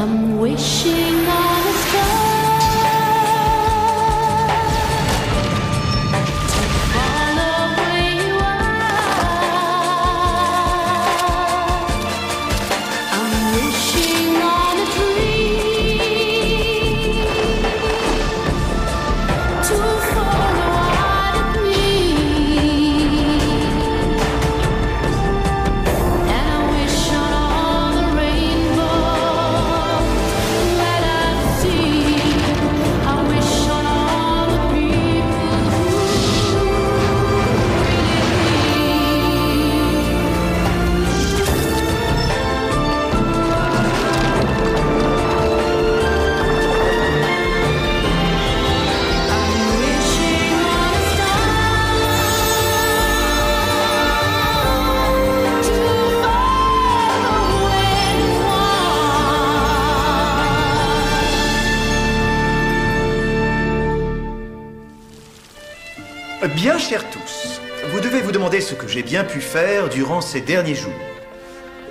I'm wishing on a star. Bien chers tous, vous devez vous demander ce que j'ai bien pu faire durant ces derniers jours.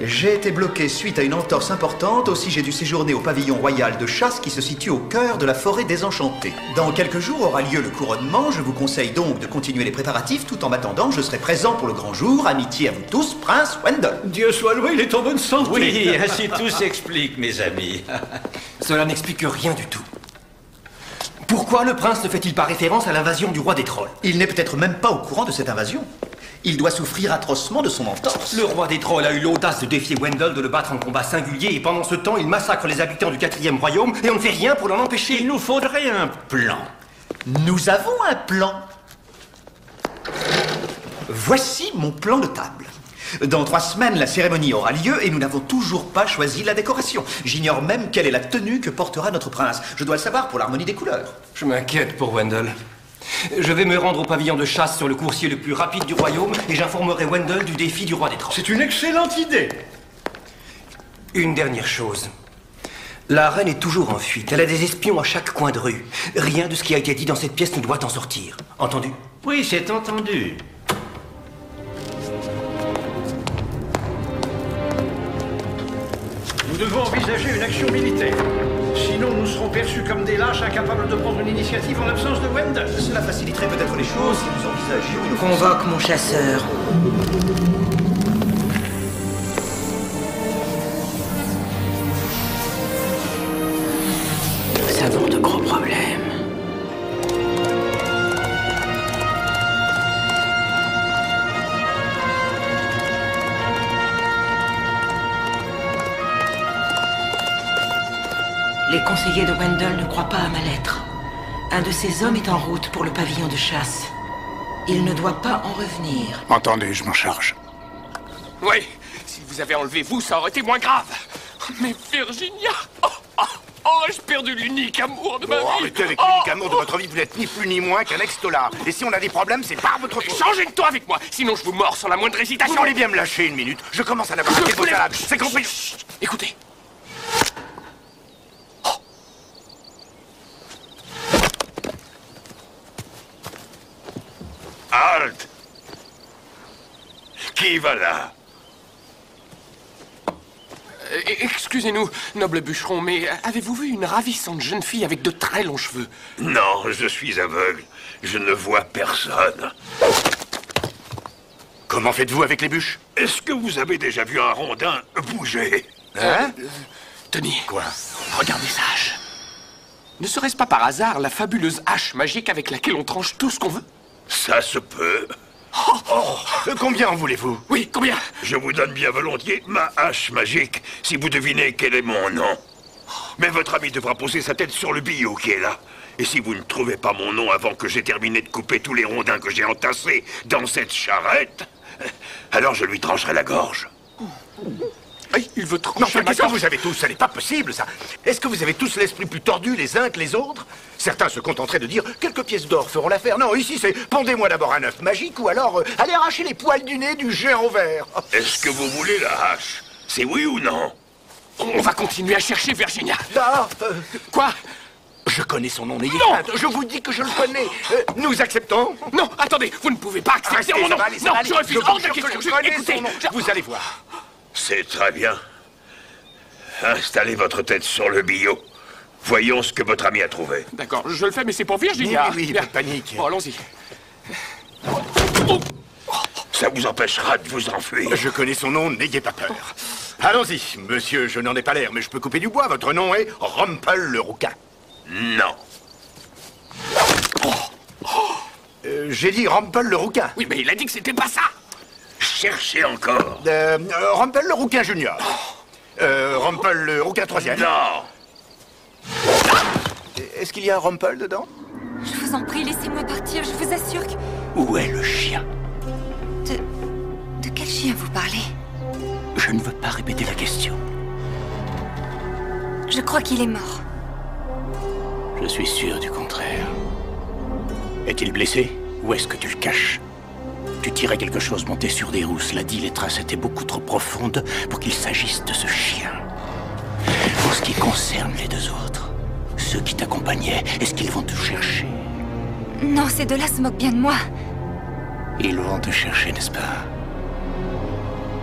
J'ai été bloqué suite à une entorse importante, aussi j'ai dû séjourner au pavillon royal de chasse qui se situe au cœur de la forêt désenchantée. Dans quelques jours aura lieu le couronnement, je vous conseille donc de continuer les préparatifs tout en m'attendant, je serai présent pour le grand jour, amitié à vous tous, Prince Wendell. Dieu soit loué, il est en bonne santé. Oui, ainsi tout s'explique, mes amis. Cela n'explique rien du tout. Pourquoi le prince ne fait-il pas référence à l'invasion du roi des trolls? Il n'est peut-être même pas au courant de cette invasion. Il doit souffrir atrocement de son entorse. Le roi des trolls a eu l'audace de défier Wendell de le battre en combat singulier et pendant ce temps, il massacre les habitants du 4e royaume et on ne fait rien pour l'en empêcher. Il nous faudrait un plan. Nous avons un plan. Voici mon plan de table. Dans 3 semaines, la cérémonie aura lieu et nous n'avons toujours pas choisi la décoration. J'ignore même quelle est la tenue que portera notre prince. Je dois le savoir pour l'harmonie des couleurs. Je m'inquiète pour Wendell. Je vais me rendre au pavillon de chasse sur le coursier le plus rapide du royaume et j'informerai Wendell du défi du roi des trolls. C'est une excellente idée. Une dernière chose. La reine est toujours en fuite. Elle a des espions à chaque coin de rue. Rien de ce qui a été dit dans cette pièce ne doit en sortir. Entendu? Oui, c'est entendu. Nous devons envisager une action militaire. Sinon, nous serons perçus comme des lâches incapables de prendre une initiative en l'absence de Wendell. Cela faciliterait peut-être les choses si nous envisagions une... Convoque mon chasseur. Nous avons de gros problèmes. Les conseillers de Wendell ne croient pas à ma lettre. Un de ces hommes est en route pour le pavillon de chasse. Il ne doit pas en revenir. Entendez, je m'en charge. Oui, si vous avez enlevé vous, ça aurait été moins grave. Mais Virginia, ai-je perdu l'unique amour de ma vie? Arrêtez avec l'unique amour de votre vie, vous n'êtes ni plus ni moins qu'un ex-dollar. Et si on a des problèmes, c'est par votre faute. Changez de ton avec moi, sinon je vous mords sans la moindre hésitation. Vous voulez bien me lâcher une minute? Je commence à n'avoir assez de vos salades. C'est compris? Chut, écoutez. Halt! Qui va là? Excusez-nous, noble bûcheron, mais avez-vous vu une ravissante jeune fille avec de très longs cheveux? Non, je suis aveugle. Je ne vois personne. Comment faites-vous avec les bûches? Est-ce que vous avez déjà vu un rondin bouger? Hein? Tenez. Quoi? Regardez sa hache. Ne serait-ce pas par hasard la fabuleuse hache magique avec laquelle on tranche tout ce qu'on veut? Ça se peut. Combien en voulez-vous? Oui, combien? Je vous donne bien volontiers ma hache magique, si vous devinez quel est mon nom. Mais votre ami devra poser sa tête sur le billot qui est là. Et si vous ne trouvez pas mon nom avant que j'ai terminé de couper tous les rondins que j'ai entassés dans cette charrette, alors je lui trancherai la gorge. Il veut trancher Non, qu'est-ce ma que gorge. vous avez tous? Ça n'est pas possible, ça. Est-ce que vous avez tous l'esprit plus tordu les uns que les autres? Certains se contenteraient de dire quelques pièces d'or feront l'affaire. Non, ici c'est pondez-moi d'abord un œuf magique ou alors allez arracher les poils du nez du géant vert. Est-ce que vous voulez la hache? C'est oui ou non? On va continuer à chercher Virginia. Ah, Quoi? je connais son nom, n'ayez Non. crainte. Je vous dis que je le connais. Nous acceptons? Non, attendez, vous ne pouvez pas accepter Restez, mon nom. ça va aller, ça Non, va aller. je refuse vous hors de jure que question. je connais Écoutez, son nom. Vous allez voir. C'est très bien. Installez votre tête sur le billot. Voyons ce que votre ami a trouvé. D'accord, je le fais, mais c'est pour Virginia. Oui, pas de panique. Bon, allons-y. Ça vous empêchera de vous enfuir. Je connais son nom, n'ayez pas peur. Allons-y, monsieur, je n'en ai pas l'air, mais je peux couper du bois. Votre nom est Rumpel le rouquin. Non. J'ai dit Rumpel le rouquin. Oui, mais il a dit que c'était pas ça. Cherchez encore. Rumpel le rouquin junior. Rumpel le rouquin troisième. Non. Est-ce qu'il y a un Rumpel dedans? Je vous en prie, laissez-moi partir, je vous assure que... Où est le chien? De quel chien vous parlez? Je ne veux pas répéter la question. Je crois qu'il est mort. Je suis sûr du contraire. Est-il blessé? Ou est-ce que tu le caches? Tu tirais quelque chose monté sur des roues. Cela dit, les traces étaient beaucoup trop profondes pour qu'il s'agisse de ce chien. Pour ce qui concerne les deux autres, ceux qui t'accompagnaient, est-ce qu'ils vont te chercher? Non, ces deux-là se moquent bien de moi. Ils vont te chercher, n'est-ce pas?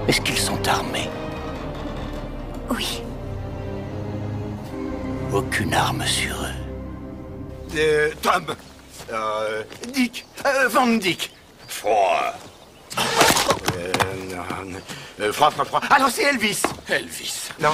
Est-ce qu'ils sont armés? Oui. Aucune arme sur eux. Tom. Dick. Van Dick. Froid. Froid. Alors c'est Elvis. Elvis. Non.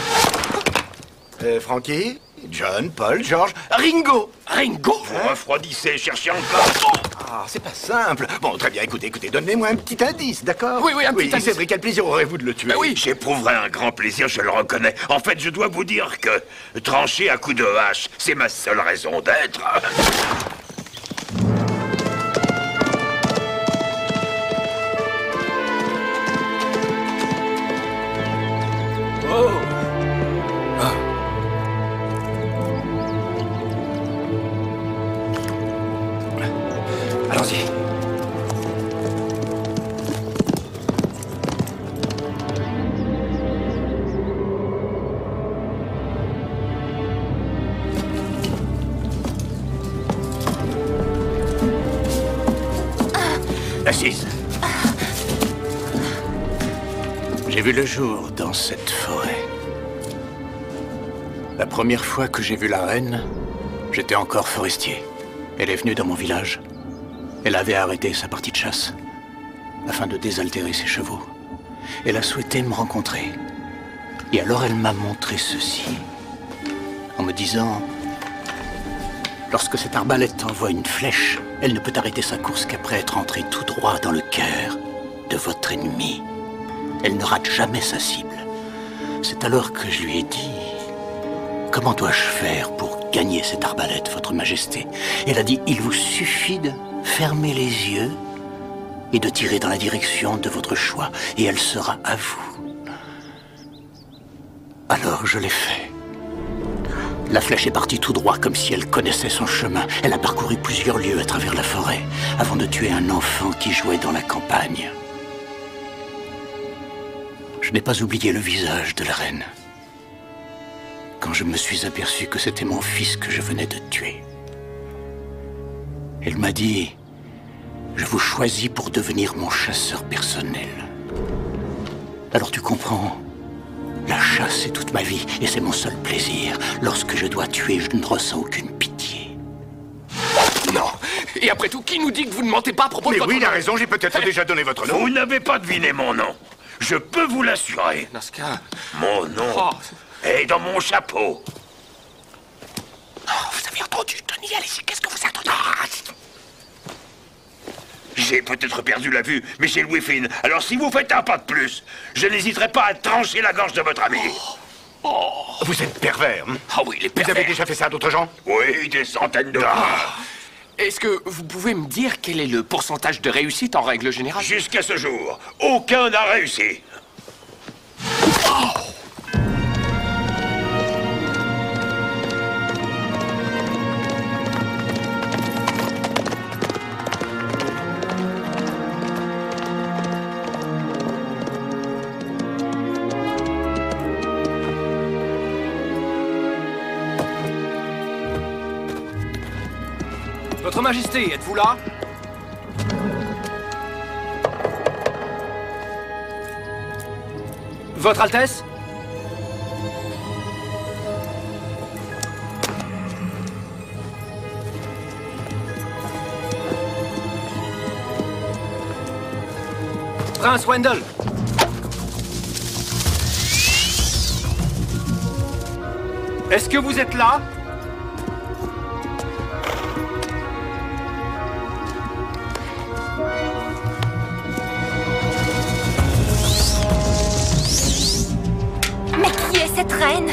Frankie, John, Paul, George, Ringo. Ringo? Vous refroidissez, cherchez encore. Ah, c'est pas simple. Bon, très bien, écoutez, donnez-moi un petit indice, d'accord? Oui, un petit indice. C'est vrai, quel plaisir aurez-vous de le tuer? Ben oui. J'éprouverai un grand plaisir, je le reconnais. En fait, je dois vous dire que trancher à coups de hache, c'est ma seule raison d'être. Allons-y. Assise. J'ai vu le jour dans cette forêt. La première fois que j'ai vu la reine, j'étais encore forestier. Elle est venue dans mon village. Elle avait arrêté sa partie de chasse afin de désaltérer ses chevaux. Elle a souhaité me rencontrer. Et alors elle m'a montré ceci, en me disant: lorsque cette arbalète envoie une flèche, elle ne peut arrêter sa course qu'après être entrée tout droit dans le cœur de votre ennemi. Elle ne rate jamais sa cible. C'est alors que je lui ai dit: comment dois-je faire pour gagner cette arbalète, votre majesté? Elle a dit: il vous suffit de fermer les yeux et de tirer dans la direction de votre choix, et elle sera à vous. Alors je l'ai fait. La flèche est partie tout droit, comme si elle connaissait son chemin. Elle a parcouru plusieurs lieues à travers la forêt, avant de tuer un enfant qui jouait dans la campagne. Je n'ai pas oublié le visage de la reine quand je me suis aperçu que c'était mon fils que je venais de tuer. Elle m'a dit: je vous choisis pour devenir mon chasseur personnel. Alors tu comprends, la chasse est toute ma vie et c'est mon seul plaisir. Lorsque je dois tuer, je ne ressens aucune pitié. Non. Et après tout, qui nous dit que vous ne mentez pas à propos de Mais votre oui, il a nom? raison, j'ai peut-être déjà donné votre nom. Vous n'avez pas deviné mon nom. Je peux vous l'assurer. Dans ce cas... Mon nom Oh. est dans mon chapeau. Oh, vous avez entendu, Tony, allez-y, qu'est-ce que vous attendez? J'ai peut-être perdu la vue, mais j'ai l'ouïe fine. Alors si vous faites un pas de plus, je n'hésiterai pas à trancher la gorge de votre ami. Vous êtes pervers. Hein? Ah oui, les Vous pervers. avez déjà fait ça à d'autres gens? Oui, des centaines de fois. Est-ce que vous pouvez me dire quel est le pourcentage de réussite en règle générale? Jusqu'à ce jour, aucun n'a réussi. Votre Majesté, êtes-vous là? Votre Altesse? Prince Wendell. Est-ce que vous êtes là? Mais qui est cette reine?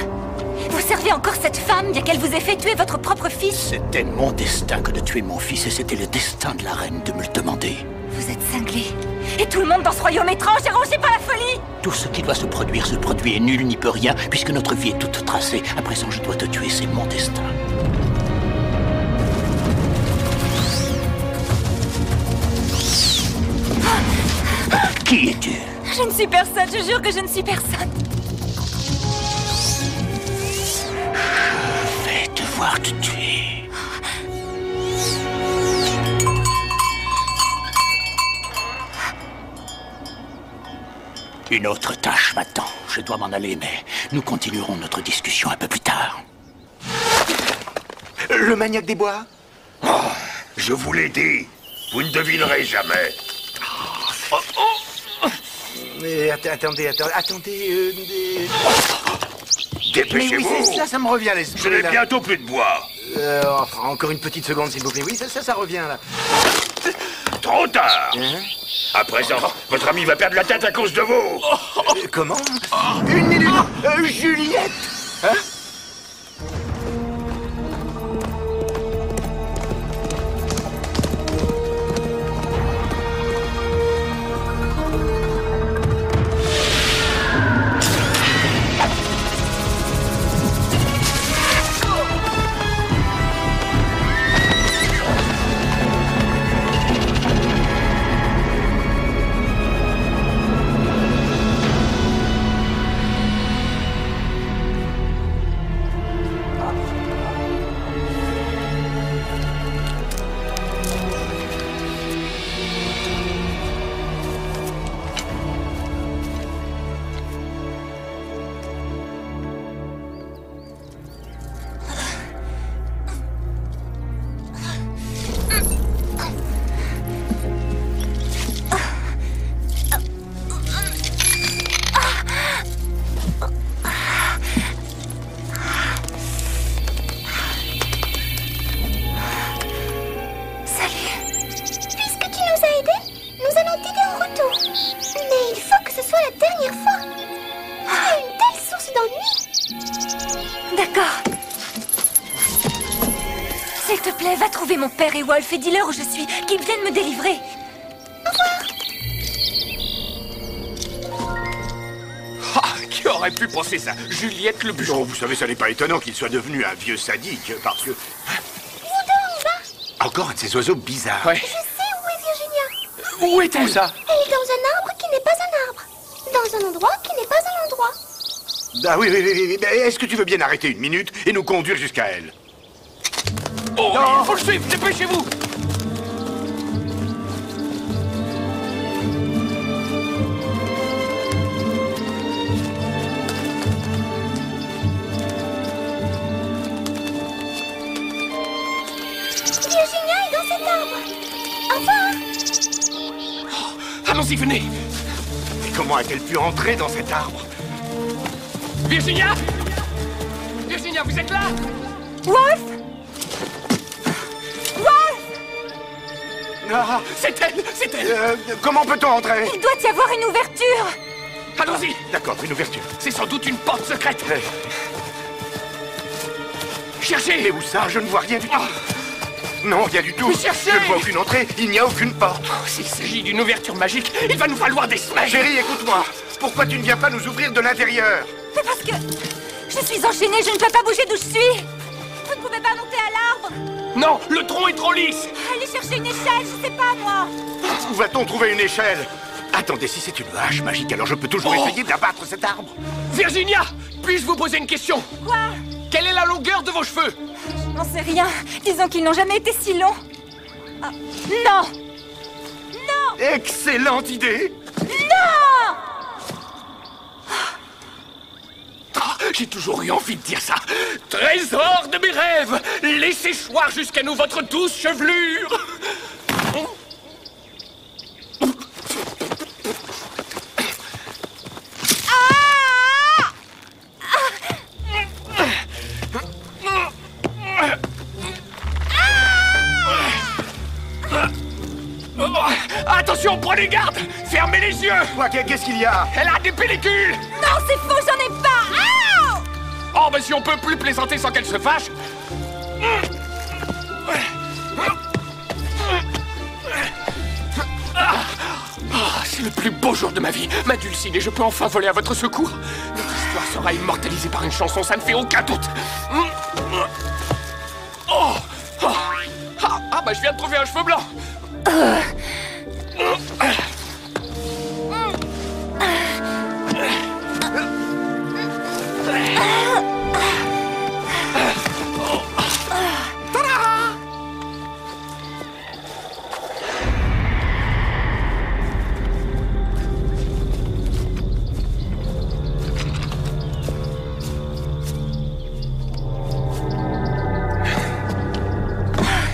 Vous servez encore cette femme, bien qu'elle vous ait fait tuer votre propre fils? C'était mon destin que de tuer mon fils, et c'était le destin de la reine de me le demander. Vous êtes cinglé. Et tout le monde dans ce royaume étrange est rongé par la folie! Tout ce qui doit se produit, et nul n'y peut rien, puisque notre vie est toute tracée. À présent, je dois te tuer, c'est mon destin. Qui es-tu? Je ne suis personne, je jure que je ne suis personne. Je vais devoir te tuer. Une autre tâche m'attend. Je dois m'en aller, mais nous continuerons notre discussion un peu plus tard. Le maniaque des bois? Oh, je vous l'ai dit, vous ne devinerez jamais. Mais attendez. Dépêchez-vous. Mais oui, ça me revient à l'esprit. Je n'ai là. bientôt plus de bois. Enfin, encore une petite seconde, s'il vous plaît. Oui, ça revient, là. Trop tard. Hein? À présent, votre ami va perdre la tête à cause de vous. Comment? Une minute. Juliette. Hein? Va trouver mon père et Wolf et dis-leur où je suis, qu'ils viennent me délivrer. Au revoir. Ah, qui aurait pu penser ça? Juliette le bûcheron. Oh, vous savez, ça n'est pas étonnant qu'il soit devenu un vieux sadique, parce que... Vous deux, on va? Encore un de ces oiseaux bizarres. Ouais. Je sais où est Virginia. Où est-elle, ça? Elle est dans un arbre qui n'est pas un arbre. Dans un endroit qui n'est pas un endroit. Ah oui. Mais est-ce que tu veux bien arrêter une minute et nous conduire jusqu'à elle? Oh, il faut le suivre, dépêchez-vous! Virginia est dans cet arbre. Au revoir. Oh, allons-y, venez! Mais comment a-t-elle pu entrer dans cet arbre? Virginia! Virginia, vous êtes là? Wolf! Ah, c'est elle! Comment peut-on entrer? Il doit y avoir une ouverture! Allons-y! D'accord, une ouverture. C'est sans doute une porte secrète! Cherchez! Mais où ça? Je ne vois rien du tout. Non, rien du tout. Mais cherchez! Je ne vois aucune entrée, il n'y a aucune porte. S'il s'agit d'une ouverture magique, il va nous falloir des semaines! Chérie, écoute-moi. Pourquoi tu ne viens pas nous ouvrir de l'intérieur? C'est parce que je suis enchaînée, je ne peux pas bouger d'où je suis! Vous ne pouvez pas monter à l'arbre! Non, le tronc est trop lisse! Allez chercher une échelle, je sais pas moi! Où va-t-on trouver une échelle? Attendez, si c'est une hache magique, alors je peux toujours essayer d'abattre cet arbre. Virginia! Puis-je vous poser une question? Quoi? Quelle est la longueur de vos cheveux? Je n'en sais rien. Disons qu'ils n'ont jamais été si longs. Ah, non! Non! Excellente idée! Non! J'ai toujours eu envie de dire ça. Trésor de mes rêves, laissez choir jusqu'à nous votre douce chevelure. Attention, prenez garde! Fermez les yeux! Quoi, qu'est-ce qu'il y a? Elle a des pellicules! Non, c'est faux, j'en ai pas! Ah! Oh, mais si on peut plus plaisanter sans qu'elle se fâche! C'est le plus beau jour de ma vie, ma Dulcine, et je peux enfin voler à votre secours. Notre histoire sera immortalisée par une chanson, ça ne fait aucun doute. Bah je viens de trouver un cheveu blanc.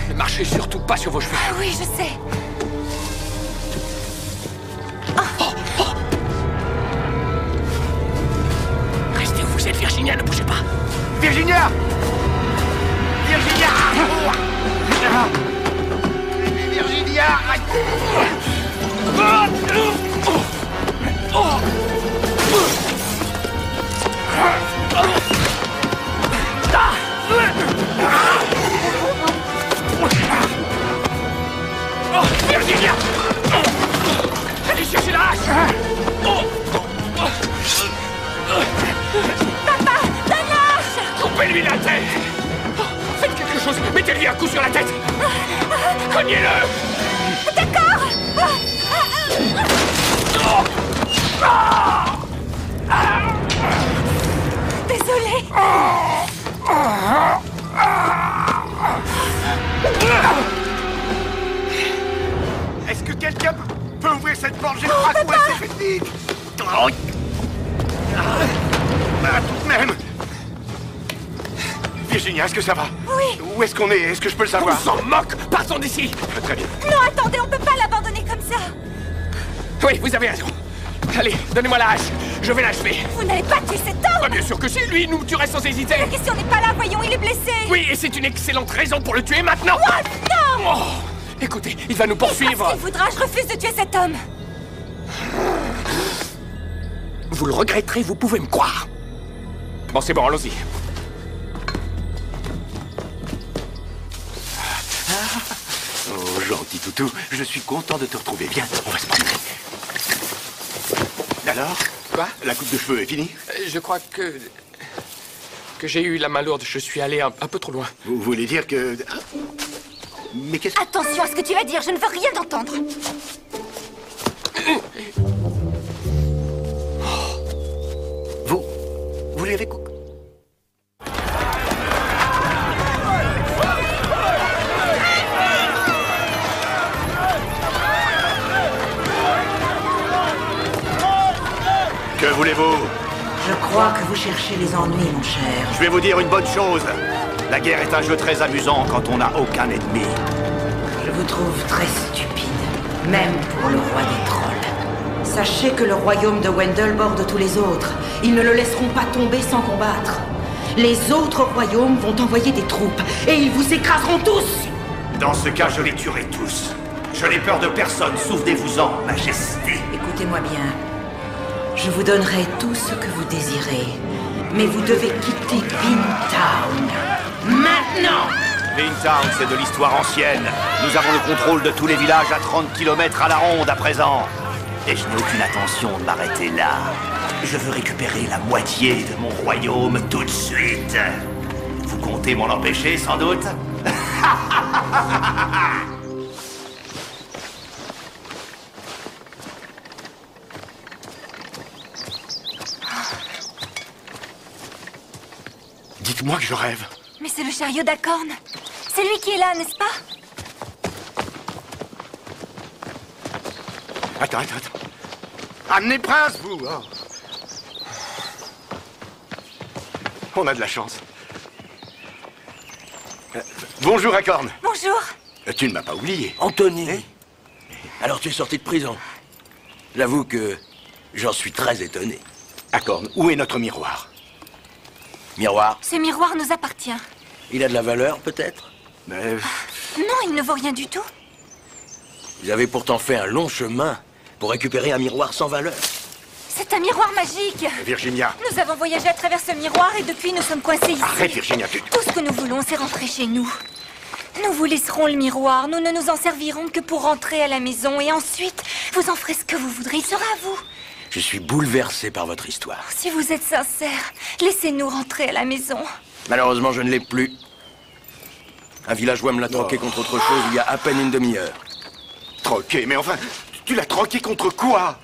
Ne marchez surtout pas sur vos cheveux. Ah oui, je sais. Restez où vous êtes, Virginia, ne bougez pas. Virginia! Virginia! Virginia! Virginia! Allez chercher la hache! Papa, donne la hache! Coupez-lui la tête! Faites quelque chose! Mettez-lui un coup sur la tête! Cognez-le! D'accord! Désolée! Est-ce que quelqu'un peut ouvrir cette porte? J'ai pas trouvé ces techniques! Tout de même! Virginia, est-ce que ça va? Oui! Où est-ce qu'on est? Est-ce que je peux le savoir? On s'en moque! Partons d'ici! Très bien. Non, attendez, on peut pas l'abandonner comme ça! Oui, vous avez raison. Allez, donnez-moi la hache. Je vais l'achever. Vous n'allez pas tuer cet homme! Bah, bien sûr que si, lui, il nous tuerait sans hésiter. La question n'est pas là, voyons, il est blessé! Oui, et c'est une excellente raison pour le tuer maintenant. What? Non! Oh, écoutez, il va nous poursuivre. Parce qu'il voudra, je refuse de tuer cet homme! Vous le regretterez, vous pouvez me croire. Bon, c'est bon, allons-y. Oh, gentil toutou, je suis content de te retrouver. Viens, on va se promener. Alors? Quoi? La coupe de cheveux est finie? Je crois que j'ai eu la main lourde. Je suis allé un peu trop loin. Vous voulez dire que... Mais qu'est-ce que... Attention à ce que tu vas dire, je ne veux rien entendre! Vous lui avez coupé? Que voulez-vous? Je crois que vous cherchez les ennuis, mon cher. Je vais vous dire une bonne chose. La guerre est un jeu très amusant quand on n'a aucun ennemi. Je vous trouve très stupide, même pour le roi des trolls. Sachez que le royaume de Wendell borde tous les autres. Ils ne le laisseront pas tomber sans combattre. Les autres royaumes vont envoyer des troupes, et ils vous écraseront tous! Dans ce cas, je les tuerai tous. Je n'ai peur de personne, souvenez-vous-en, Majesté. Écoutez-moi bien. Je vous donnerai tout ce que vous désirez. Mais vous devez quitter Beantown. Maintenant! Beantown, c'est de l'histoire ancienne. Nous avons le contrôle de tous les villages à 30 km à la ronde à présent. Et je n'ai aucune intention de m'arrêter là. Je veux récupérer la moitié de mon royaume tout de suite. Vous comptez m'en empêcher, sans doute? Dites-moi que je rêve. Mais c'est le chariot d'Acorn! C'est lui qui est là, n'est-ce pas? Attends. Amenez Prince, vous! Oh. On a de la chance. Bonjour, Acorn. Bonjour! Tu ne m'as pas oublié. Anthony! Alors tu es sorti de prison. J'avoue que j'en suis très étonné. Acorn, où est notre miroir? Miroir? Ce miroir nous appartient. Il a de la valeur, peut-être? Non, il ne vaut rien du tout. Vous avez pourtant fait un long chemin pour récupérer un miroir sans valeur. C'est un miroir magique. Virginia. Nous avons voyagé à travers ce miroir et depuis nous sommes coincés ici. Arrête, Virginia, Tout ce que nous voulons, c'est rentrer chez nous. Nous vous laisserons le miroir, nous ne nous en servirons que pour rentrer à la maison et ensuite, vous en ferez ce que vous voudrez, il sera à vous. Je suis bouleversé par votre histoire. Si vous êtes sincère, laissez-nous rentrer à la maison. Malheureusement, je ne l'ai plus. Un villageois me l'a troqué contre autre chose il y a à peine une demi-heure. Troqué? Mais enfin, tu l'as troqué contre quoi?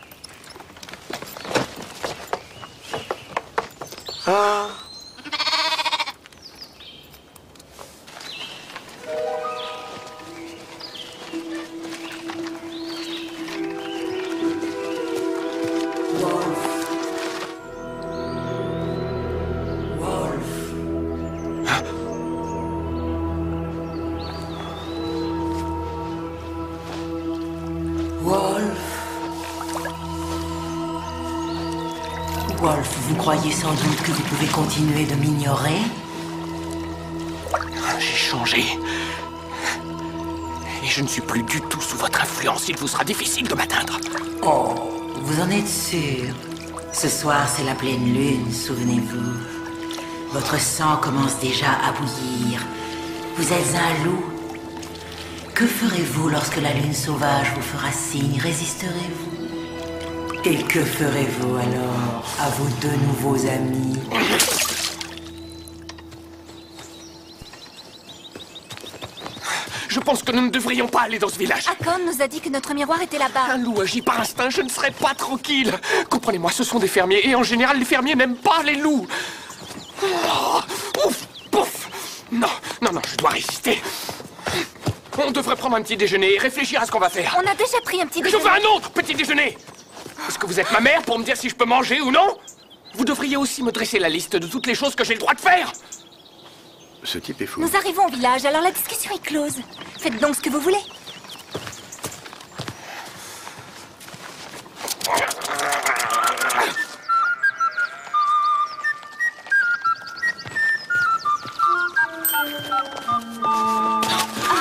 Ah. Wolf, vous croyez sans doute que vous pouvez continuer de m'ignorer? J'ai changé. Et je ne suis plus du tout sous votre influence. Il vous sera difficile de m'atteindre. Oh, vous en êtes sûr? Ce soir, c'est la pleine lune, souvenez-vous. Votre sang commence déjà à bouillir. Vous êtes un loup. Que ferez-vous lorsque la lune sauvage vous fera signe? Résisterez-vous? Et que ferez-vous alors à vos deux nouveaux amis? Je pense que nous ne devrions pas aller dans ce village. Akon nous a dit que notre miroir était là-bas. Un loup agit par instinct, je ne serai pas tranquille. Comprenez-moi, ce sont des fermiers, et en général, les fermiers n'aiment pas les loups. Oh, ouf, pouf. Non, non, non, je dois résister. On devrait prendre un petit déjeuner et réfléchir à ce qu'on va faire. On a déjà pris un petit déjeuner. Je veux un autre petit déjeuner. Est-ce que vous êtes ma mère pour me dire si je peux manger ou non? Vous devriez aussi me dresser la liste de toutes les choses que j'ai le droit de faire. Ce type est fou. Nous arrivons au village, alors la discussion est close. Faites donc ce que vous voulez.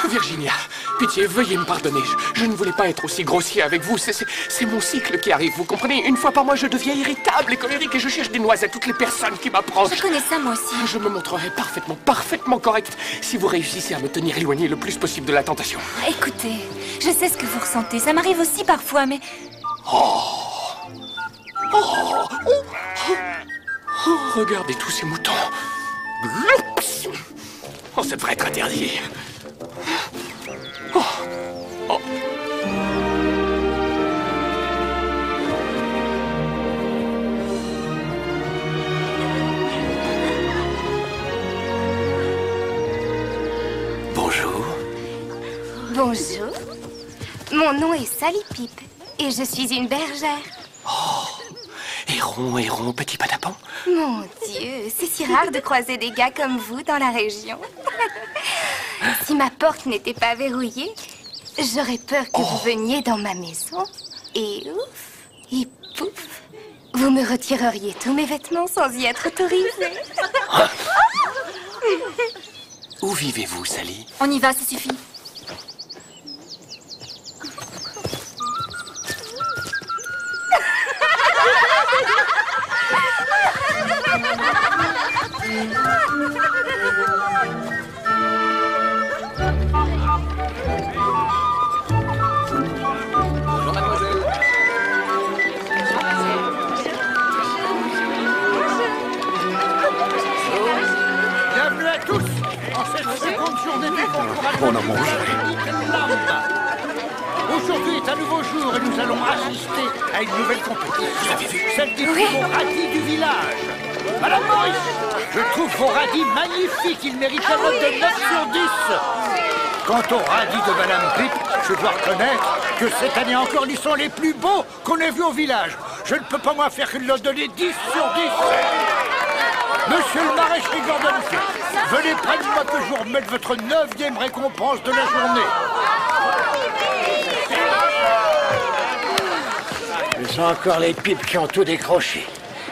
Virginia, pitié, veuillez me pardonner. Je ne voulais pas être aussi grossier avec vous. C'est mon cycle qui arrive, vous comprenez? Une fois par mois, je deviens irritable et colérique et je cherche des noises à toutes les personnes qui m'approchent. Je connais ça, moi aussi. Je me montrerai parfaitement correct si vous réussissez à me tenir éloigné le plus possible de la tentation. Écoutez, je sais ce que vous ressentez. Ça m'arrive aussi parfois, mais... Regardez tous ces moutons. Oh, ça devrait être interdit. Bonjour. Bonjour. Mon nom est Sally Pipe et je suis une bergère. Héron, petit patapon. Mon Dieu, c'est si rare de croiser des gars comme vous dans la région. Si ma porte n'était pas verrouillée, j'aurais peur que vous veniez dans ma maison et ouf, et pouf, vous me retireriez tous mes vêtements sans y être autorisée. Où vivez-vous, Sally? On y va, ça suffit. Bonjour, mademoiselle. Bienvenue à tous en cette seconde journée du concours. On en mange. Aujourd'hui est un nouveau jour et nous allons assister à une nouvelle compétition. Celle des plus beaux radis du village. Madame Maurice, je trouve vos radis magnifiques. Ils méritent la note de 9 sur 10. Quant aux radis de Madame Pipe, je dois reconnaître que cette année encore, ils sont les plus beaux qu'on ait vus au village. Je ne peux pas moins faire que de leur donner 10 sur 10. Monsieur le maraîcher Gordon, venez près de moi que je vous remette votre 9e récompense de la journée. Ce sont encore les pipes qui ont tout décroché.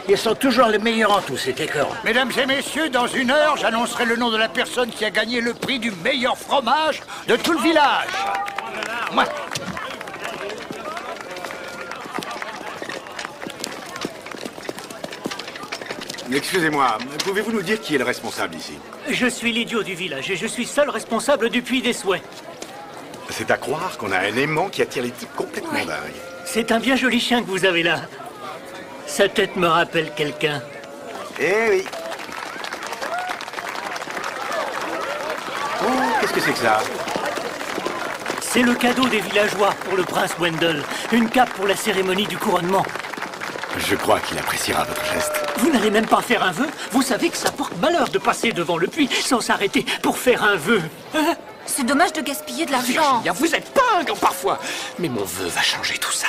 Ils sont toujours les meilleurs en tout, c'est écœurant. Mesdames et messieurs, dans une heure, j'annoncerai le nom de la personne qui a gagné le prix du meilleur fromage de tout le village. Moi. Excusez-moi, pouvez-vous nous dire qui est le responsable ici? Je suis l'idiot du village et je suis seul responsable du Puits des Souhaits. C'est à croire qu'on a un aimant qui attire les types complètement dingues. C'est un bien joli chien que vous avez là. Sa tête me rappelle quelqu'un. Eh oui. Oh, qu'est-ce que c'est que ça? C'est le cadeau des villageois pour le prince Wendell. Une cape pour la cérémonie du couronnement. Je crois qu'il appréciera votre geste. Vous n'allez même pas faire un vœu? Vous savez que ça porte malheur de passer devant le puits sans s'arrêter pour faire un vœu. Hein? C'est dommage de gaspiller de l'argent. Virginia, vous êtes pingre parfois. Mais mon vœu va changer tout ça.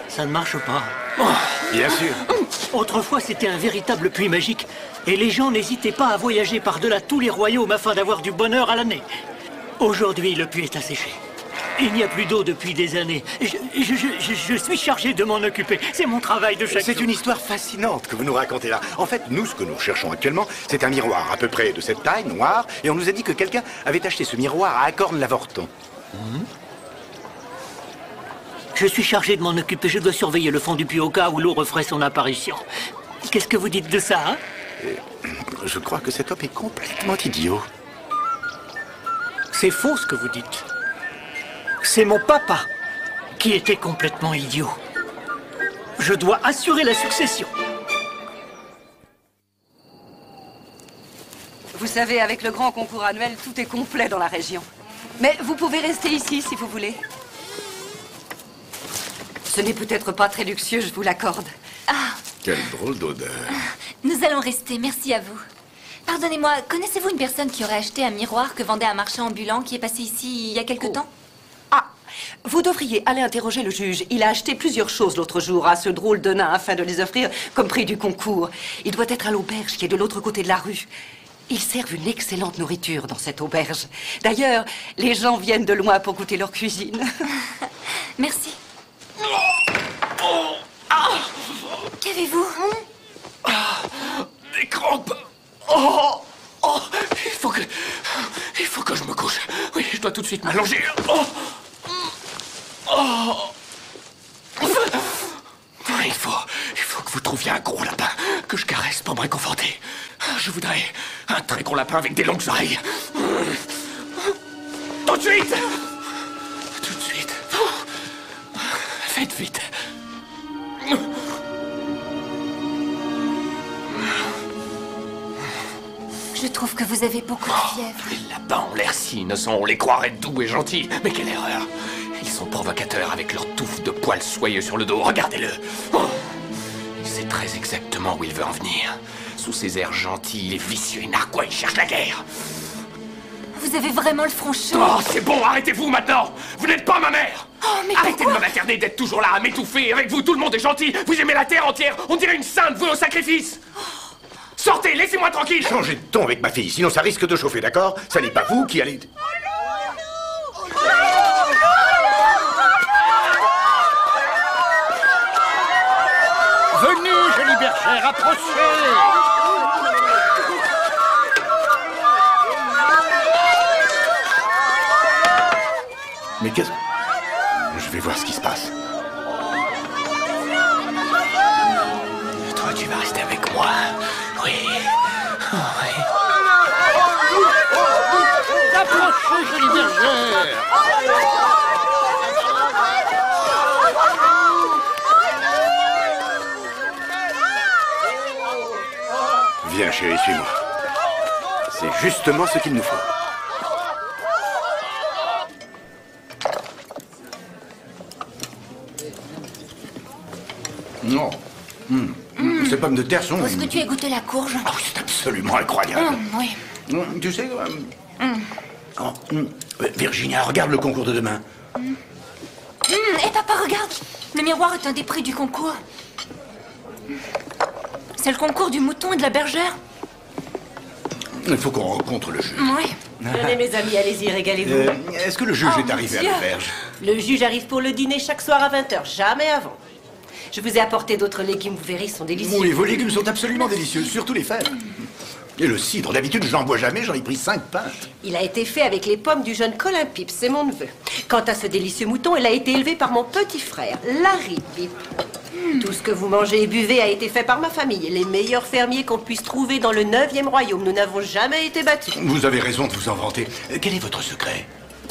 Ça ne marche pas. Bien sûr. Autrefois, c'était un véritable puits magique. Et les gens n'hésitaient pas à voyager par-delà tous les royaumes afin d'avoir du bonheur à l'année. Aujourd'hui, le puits est asséché. Il n'y a plus d'eau depuis des années. Je suis chargé de m'en occuper. C'est mon travail de chaque jour. C'est une histoire fascinante que vous nous racontez là. En fait, nous, ce que nous recherchons actuellement, c'est un miroir à peu près de cette taille, noir, et on nous a dit que quelqu'un avait acheté ce miroir à Acorn-l'Avorton. Je suis chargé de m'en occuper. Je dois surveiller le fond du puits au cas où l'eau referait son apparition. Qu'est-ce que vous dites de ça, hein? Je crois que cet homme est complètement idiot. C'est faux ce que vous dites. C'est mon papa qui était complètement idiot. Je dois assurer la succession. Vous savez, avec le grand concours annuel, tout est complet dans la région. Mais vous pouvez rester ici si vous voulez. Ce n'est peut-être pas très luxueux, je vous l'accorde. Ah, Quelle drôle d'odeur. nous allons rester, merci à vous. Pardonnez-moi, connaissez-vous une personne qui aurait acheté un miroir que vendait un marchand ambulant qui est passé ici il y a quelque temps? Ah, vous devriez aller interroger le juge. Il a acheté plusieurs choses l'autre jour à ce drôle de nain afin de les offrir comme prix du concours. Il doit être à l'auberge qui est de l'autre côté de la rue. Ils servent une excellente nourriture dans cette auberge. D'ailleurs, les gens viennent de loin pour goûter leur cuisine. Merci. Qu'avez-vous? Des crampes. Il faut que je me couche. Oui, je dois tout de suite m'allonger. Il faut que vous trouviez un gros lapin que je caresse pour me réconforter. Je voudrais un très gros lapin avec des longues oreilles. Tout de suite. Tout de suite. Faites vite. Je trouve que vous avez beaucoup de fièvre. Les lapins ont l'air si innocents, on les croirait doux et gentils. Mais quelle erreur! Ils sont provocateurs avec leurs touffes de poils soyeux sur le dos. Regardez-le! Il sait très exactement où il veut en venir. Sous ses airs gentils, il est vicieux et narquois, il cherche la guerre. Vous avez vraiment le front chaud. Oh, c'est bon, arrêtez-vous maintenant! Vous n'êtes pas ma mère! Oh, mais arrêtez de me materner, d'être toujours là à m'étouffer. Avec vous, tout le monde est gentil. Vous aimez la terre entière. On dirait une sainte, vous, au sacrifice. Sortez, laissez-moi tranquille. Changez de ton avec ma fille, sinon ça risque de chauffer, d'accord? Ça n'est pas vous qui allez... Venez, jolie bergère, approchez. Mais qu'est-ce... Je vais voir ce qui se passe. Toi, tu vas rester avec moi. Oui. Oh, oui. Approchez, jolie bergère. Viens, chérie, suis-moi. C'est justement ce qu'il nous faut. Non. Ces pommes de terre sont... Est-ce que tu as goûté la courge? Oh, c'est absolument incroyable. Oui. Tu sais... Virginia, regarde le concours de demain. Et papa, regarde. Le miroir est un des prix du concours. C'est le concours du mouton et de la bergère. Il faut qu'on rencontre le juge. Oui. Venez, mes amis, allez-y, régalez-vous. Est-ce que le juge est arrivé à l'auberge? Le juge arrive pour le dîner chaque soir à 20h, jamais avant. Je vous ai apporté d'autres légumes, vous verrez, ils sont délicieux. Oui, vos légumes sont absolument délicieux, surtout les fèves. Et le cidre, d'habitude, j'en bois jamais, j'en ai pris 5 pintes. Il a été fait avec les pommes du jeune Colin Pips, c'est mon neveu. Quant à ce délicieux mouton, il a été élevé par mon petit frère, Larry Pips. Tout ce que vous mangez et buvez a été fait par ma famille. Les meilleurs fermiers qu'on puisse trouver dans le 9e royaume. Nous n'avons jamais été battus. Vous avez raison de vous en vanter. Quel est votre secret?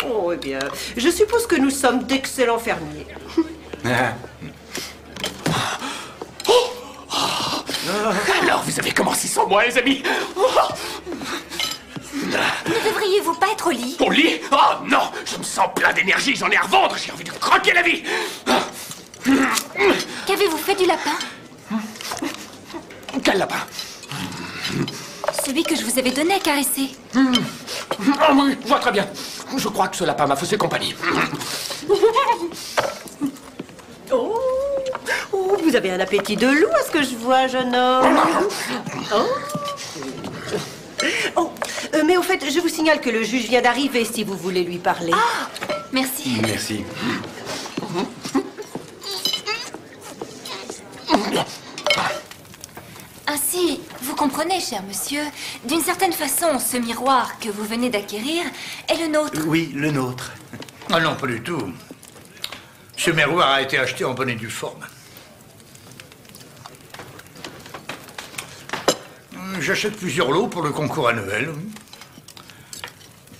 Oh, eh bien, je suppose que nous sommes d'excellents fermiers. Alors, vous avez commencé sans moi, les amis. Ne devriez-vous pas être au lit? Au lit? Oh non, je me sens plein d'énergie, j'en ai à revendre, j'ai envie de croquer la vie. Qu'avez-vous fait du lapin? Quel lapin? Celui que je vous avais donné à caresser. Ah oui, je vois très bien. Je crois que ce lapin m'a faussé compagnie. Oh, vous avez un appétit de loup, à ce que je vois, jeune homme. Mais au fait, je vous signale que le juge vient d'arriver, si vous voulez lui parler. Ah, merci. Merci. Ainsi, vous comprenez, cher monsieur, d'une certaine façon, ce miroir que vous venez d'acquérir est le nôtre. Oui, le nôtre. Ah non, pas du tout. Ce miroir a été acheté en bonne et due forme. J'achète plusieurs lots pour le concours annuel,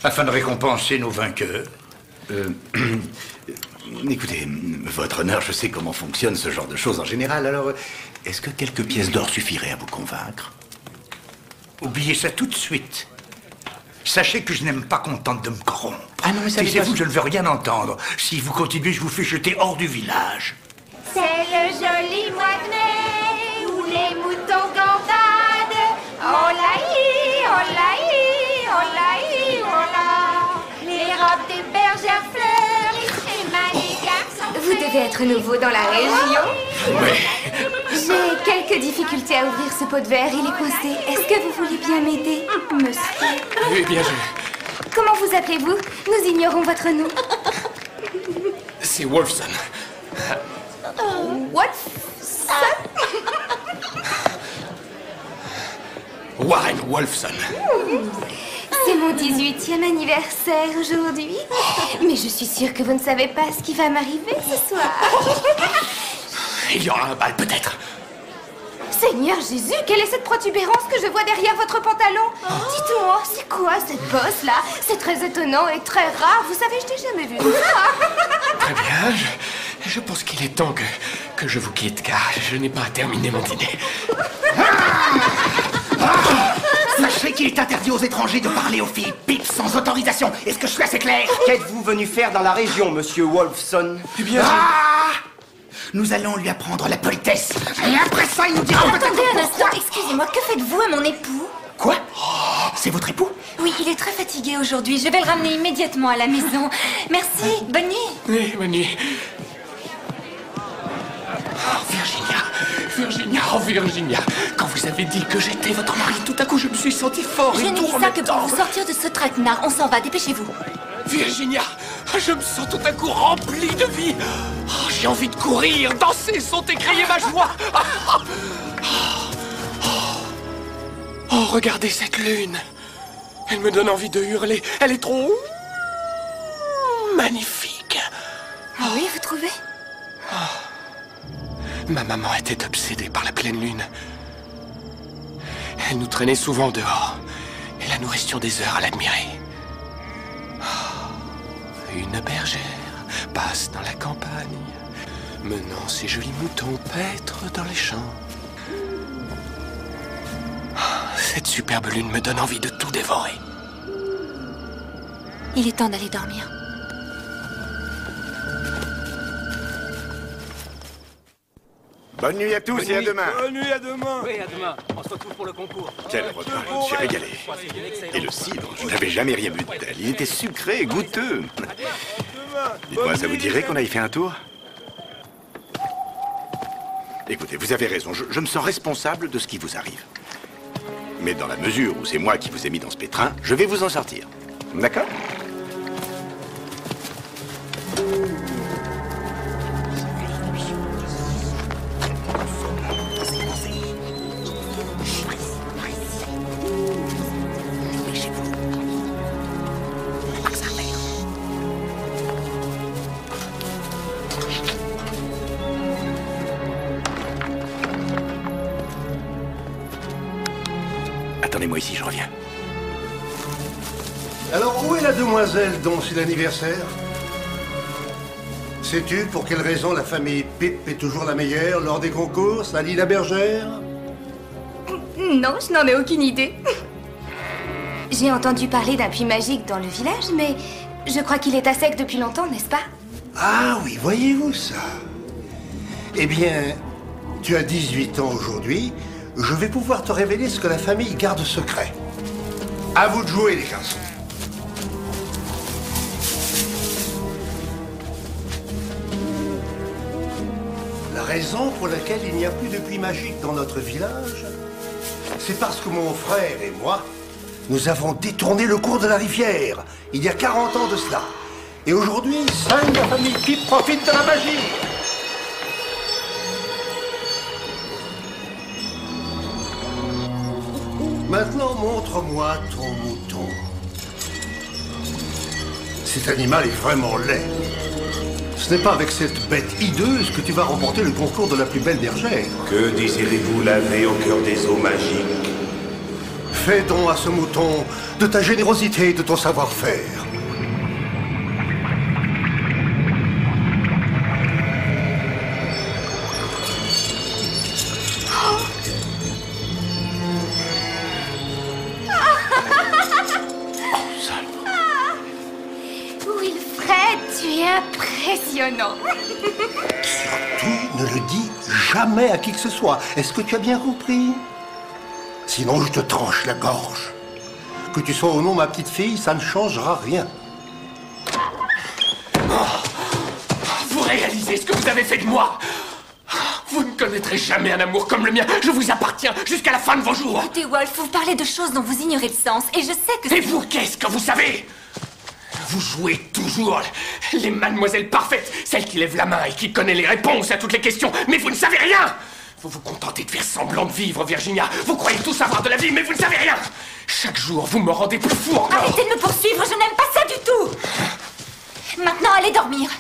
afin de récompenser nos vainqueurs. Écoutez, votre honneur, je sais comment fonctionne ce genre de choses en général, alors est-ce que quelques pièces d'or suffiraient à vous convaincre? Oubliez ça tout de suite. Sachez que je n'aime pas qu'on tente de me corrompre. Ah non, mais ça Taisez-vous, je ne veux rien entendre. Si vous continuez, je vous fais jeter hors du village. C'est le joli mois de mai où les moutons gambadent. Oh la hi, oh la hi, oh la hi, oh la. Les robes des bergères fleurissent et les garçons. Vous devez être nouveau dans la région. Oui. J'ai quelques difficultés à ouvrir ce pot de verre, il est coincé. Est-ce que vous voulez bien m'aider, monsieur? Oui, bien joué. Comment vous appelez-vous? Nous ignorons votre nom. C'est Wolfson. Wolfson? Warren Wolfson. C'est mon 18e anniversaire aujourd'hui. Mais je suis sûre que vous ne savez pas ce qui va m'arriver ce soir. Il y aura un bal, peut-être. Seigneur Jésus, quelle est cette protubérance que je vois derrière votre pantalon? Dites-moi, c'est quoi cette bosse-là? C'est très étonnant et très rare. Vous savez, je n'ai jamais vu ça. Très bien, je pense qu'il est temps que je vous quitte, car je n'ai pas terminé mon dîner. Sachez qu'il est interdit aux étrangers de parler aux filles Pips sans autorisation. Est-ce que je suis assez clair? Qu'êtes-vous venu faire dans la région, monsieur Wolfson? Eh bien, nous allons lui apprendre la politesse. Et après ça, il nous dira... Attendez un instant, excusez-moi, que faites-vous à mon époux? Quoi? C'est votre époux? Oui, il est très fatigué aujourd'hui. Je vais le ramener immédiatement à la maison. Merci, bonne nuit. Oui, bonne nuit. Oh, Virginia, quand vous avez dit que j'étais votre mari, tout à coup, je me suis senti fort Je et n'ai tout dit en ça même que pour temps. vous sortir de ce traquenard. On s'en va, dépêchez-vous. Virginia, je me sens tout à coup rempli de vie. Oh, j'ai envie de courir, danser, sauter, crier ma joie. Oh, regardez cette lune. Elle me donne envie de hurler. Elle est trop magnifique. Ah oui, vous trouvez? Ma maman était obsédée par la pleine lune. Elle nous traînait souvent dehors et la nourrition des heures à l'admirer. Une bergère passe dans la campagne, menant ses jolis moutons paître dans les champs. Cette superbe lune me donne envie de tout dévorer. Il est temps d'aller dormir. Bonne nuit à tous et à demain. Bonne nuit, à demain. Oui, à demain. On se retrouve pour le concours. Quel repas, je me suis régalé. Et le cidre, je n'avais jamais rien bu de tel. Il était sucré et goûteux. Dites-moi, ça vous dirait qu'on aille faire un tour? Écoutez, vous avez raison, je me sens responsable de ce qui vous arrive. Mais dans la mesure où c'est moi qui vous ai mis dans ce pétrin, je vais vous en sortir. D'accord? Attendez-moi ici, je reviens. Alors, où est la demoiselle dont c'est l'anniversaire? Sais-tu pour quelle raison la famille Pip est toujours la meilleure lors des concours, Sally la bergère? Non, je n'en ai aucune idée. J'ai entendu parler d'un puits magique dans le village, mais je crois qu'il est à sec depuis longtemps, n'est-ce pas? Ah oui, voyez-vous ça? Eh bien, tu as 18 ans aujourd'hui. Je vais pouvoir te révéler ce que la famille garde secret. À vous de jouer, les garçons. La raison pour laquelle il n'y a plus de puits magique dans notre village, c'est parce que mon frère et moi, nous avons détourné le cours de la rivière, il y a 40 ans de cela. Et aujourd'hui, 5 de la famille Pip profitent de la magie. Maintenant, montre-moi ton mouton. Cet animal est vraiment laid. Ce n'est pas avec cette bête hideuse que tu vas remporter le concours de la plus belle bergère. Que désirez-vous laver au cœur des eaux magiques? Fais don à ce mouton de ta générosité et de ton savoir-faire. Wilfred, tu es impressionnant. Surtout, ne le dis jamais à qui que ce soit. Est-ce que tu as bien compris? Sinon, je te tranche la gorge. Que tu sois ou non ma petite fille, ça ne changera rien. Vous réalisez ce que vous avez fait de moi? Vous ne connaîtrez jamais un amour comme le mien. Je vous appartiens jusqu'à la fin de vos jours. Écoutez, Wolf, vous parlez de choses dont vous ignorez le sens, et je sais que... Et vous, qu'est-ce que vous savez? Vous jouez toujours les mademoiselles parfaites, celles qui lèvent la main et qui connaissent les réponses à toutes les questions, mais vous ne savez rien! Vous vous contentez de faire semblant de vivre, Virginia. Vous croyez tout savoir de la vie, mais vous ne savez rien! Chaque jour, vous me rendez plus fou encore! Arrêtez de me poursuivre, je n'aime pas ça du tout! Maintenant, allez dormir.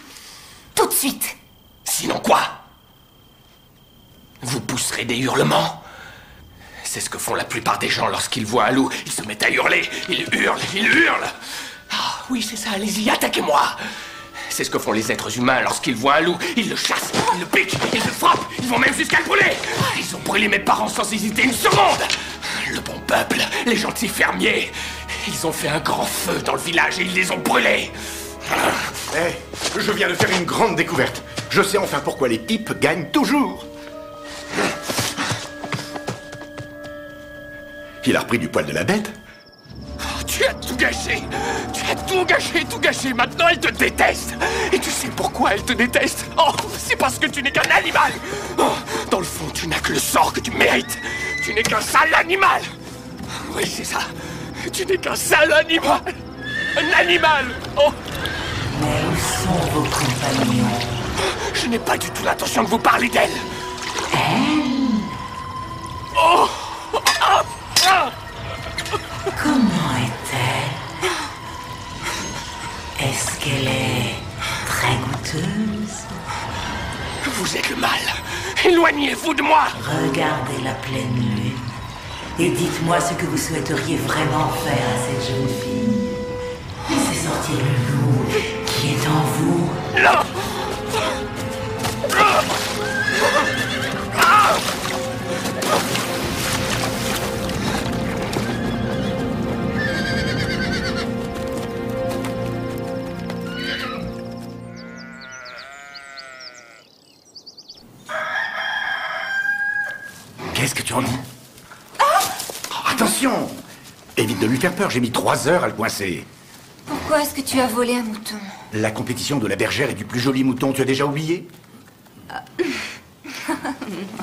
Tout de suite. Sinon quoi? Vous pousserez des hurlements? C'est ce que font la plupart des gens lorsqu'ils voient un loup. Ils se mettent à hurler, ils hurlent, ils hurlent! Ah oui, c'est ça, allez-y, attaquez-moi! C'est ce que font les êtres humains lorsqu'ils voient un loup. Ils le chassent, ils le piquent, ils le frappent, ils vont même jusqu'à le brûler! Ils ont brûlé mes parents sans hésiter une seconde! Le bon peuple, les gentils fermiers, ils ont fait un grand feu dans le village et ils les ont brûlés! Eh, je viens de faire une grande découverte. Je sais enfin pourquoi les Pip gagnent toujours. Il a repris du poil de la bête. Tu as tout gâché! Tu as tout gâché, tout gâché! Maintenant, elle te déteste! Et tu sais pourquoi elle te déteste? Oh, c'est parce que tu n'es qu'un animal! Oh, dans le fond, tu n'as que le sort que tu mérites! Tu n'es qu'un sale animal! Oui, c'est ça! Tu n'es qu'un sale animal! Un animal! Oh! Mais où sont vos compagnons? Je n'ai pas du tout l'intention de vous parler d'elle! Elle? Oh! Ah! Ah! Comment est-elle? Est-ce qu'elle est très goûteuse? Vous êtes le mal. Éloignez-vous de moi. Regardez la pleine lune et dites-moi ce que vous souhaiteriez vraiment faire à cette jeune fille. Laissez sortir le loup qui est en vous. Non. Qu'est-ce que tu en dis? Oh, attention! Évite de lui faire peur, j'ai mis 3 heures à le coincer. Pourquoi est-ce que tu as volé un mouton? La compétition de la bergère et du plus joli mouton, tu as déjà oublié?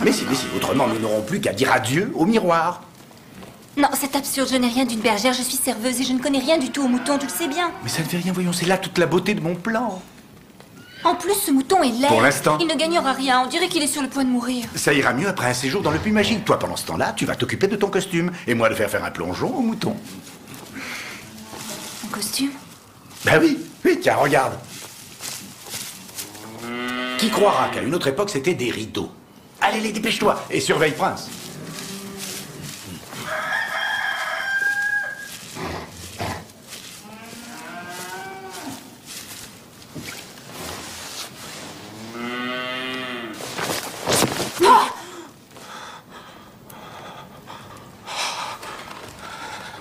Mais si, autrement nous n'aurons plus qu'à dire adieu au miroir. Non, c'est absurde, je n'ai rien d'une bergère, je suis serveuse et je ne connais rien du tout au mouton, tu le sais bien. Mais ça ne fait rien, voyons, c'est là toute la beauté de mon plan. En plus, ce mouton est laid. Pour l'instant. Il ne gagnera rien, on dirait qu'il est sur le point de mourir. Ça ira mieux après un séjour dans le puits magique. Toi, pendant ce temps-là, tu vas t'occuper de ton costume. Et moi de faire un plongeon au mouton. Mon costume? Ben oui, tiens, regarde. Qui croira qu'à une autre époque, c'était des rideaux? Allez, dépêche-toi et surveille Prince.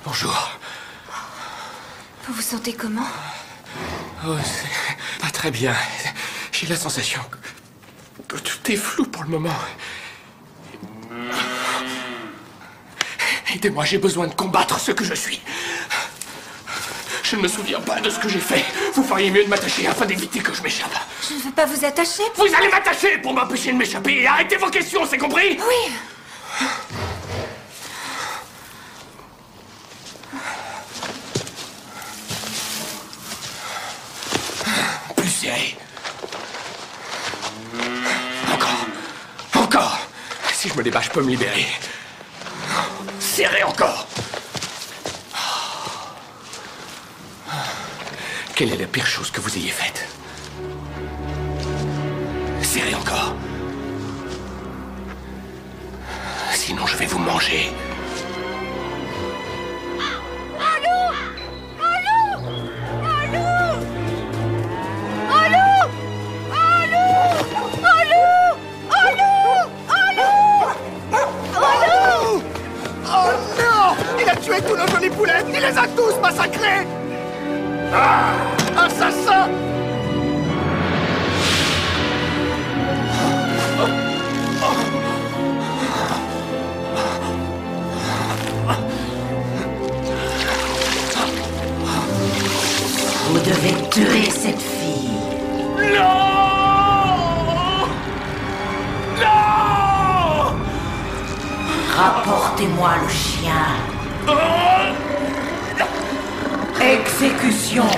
Bonjour. Vous vous sentez comment? Oh, c'est pas très bien. J'ai la sensation que tout est flou pour le moment. Aidez-moi, j'ai besoin de combattre ce que je suis. Je ne me souviens pas de ce que j'ai fait. Vous feriez mieux de m'attacher afin d'éviter que je m'échappe. Je ne veux pas vous attacher. Vous allez m'attacher pour m'empêcher de m'échapper et arrêtez vos questions, c'est compris? Oui. Plus serré. Encore. Encore. Si je me débat, je peux me libérer. Serré encore. Quelle est la pire chose que vous ayez faite? Serrez encore. Sinon, je vais vous manger. Oh non! Il a tué tous nos jolis poulets! Il les a tous massacrés! Ah! Assassin! Vous devez tuer cette fille. Non! Non! Rapportez-moi le chien. Exécution.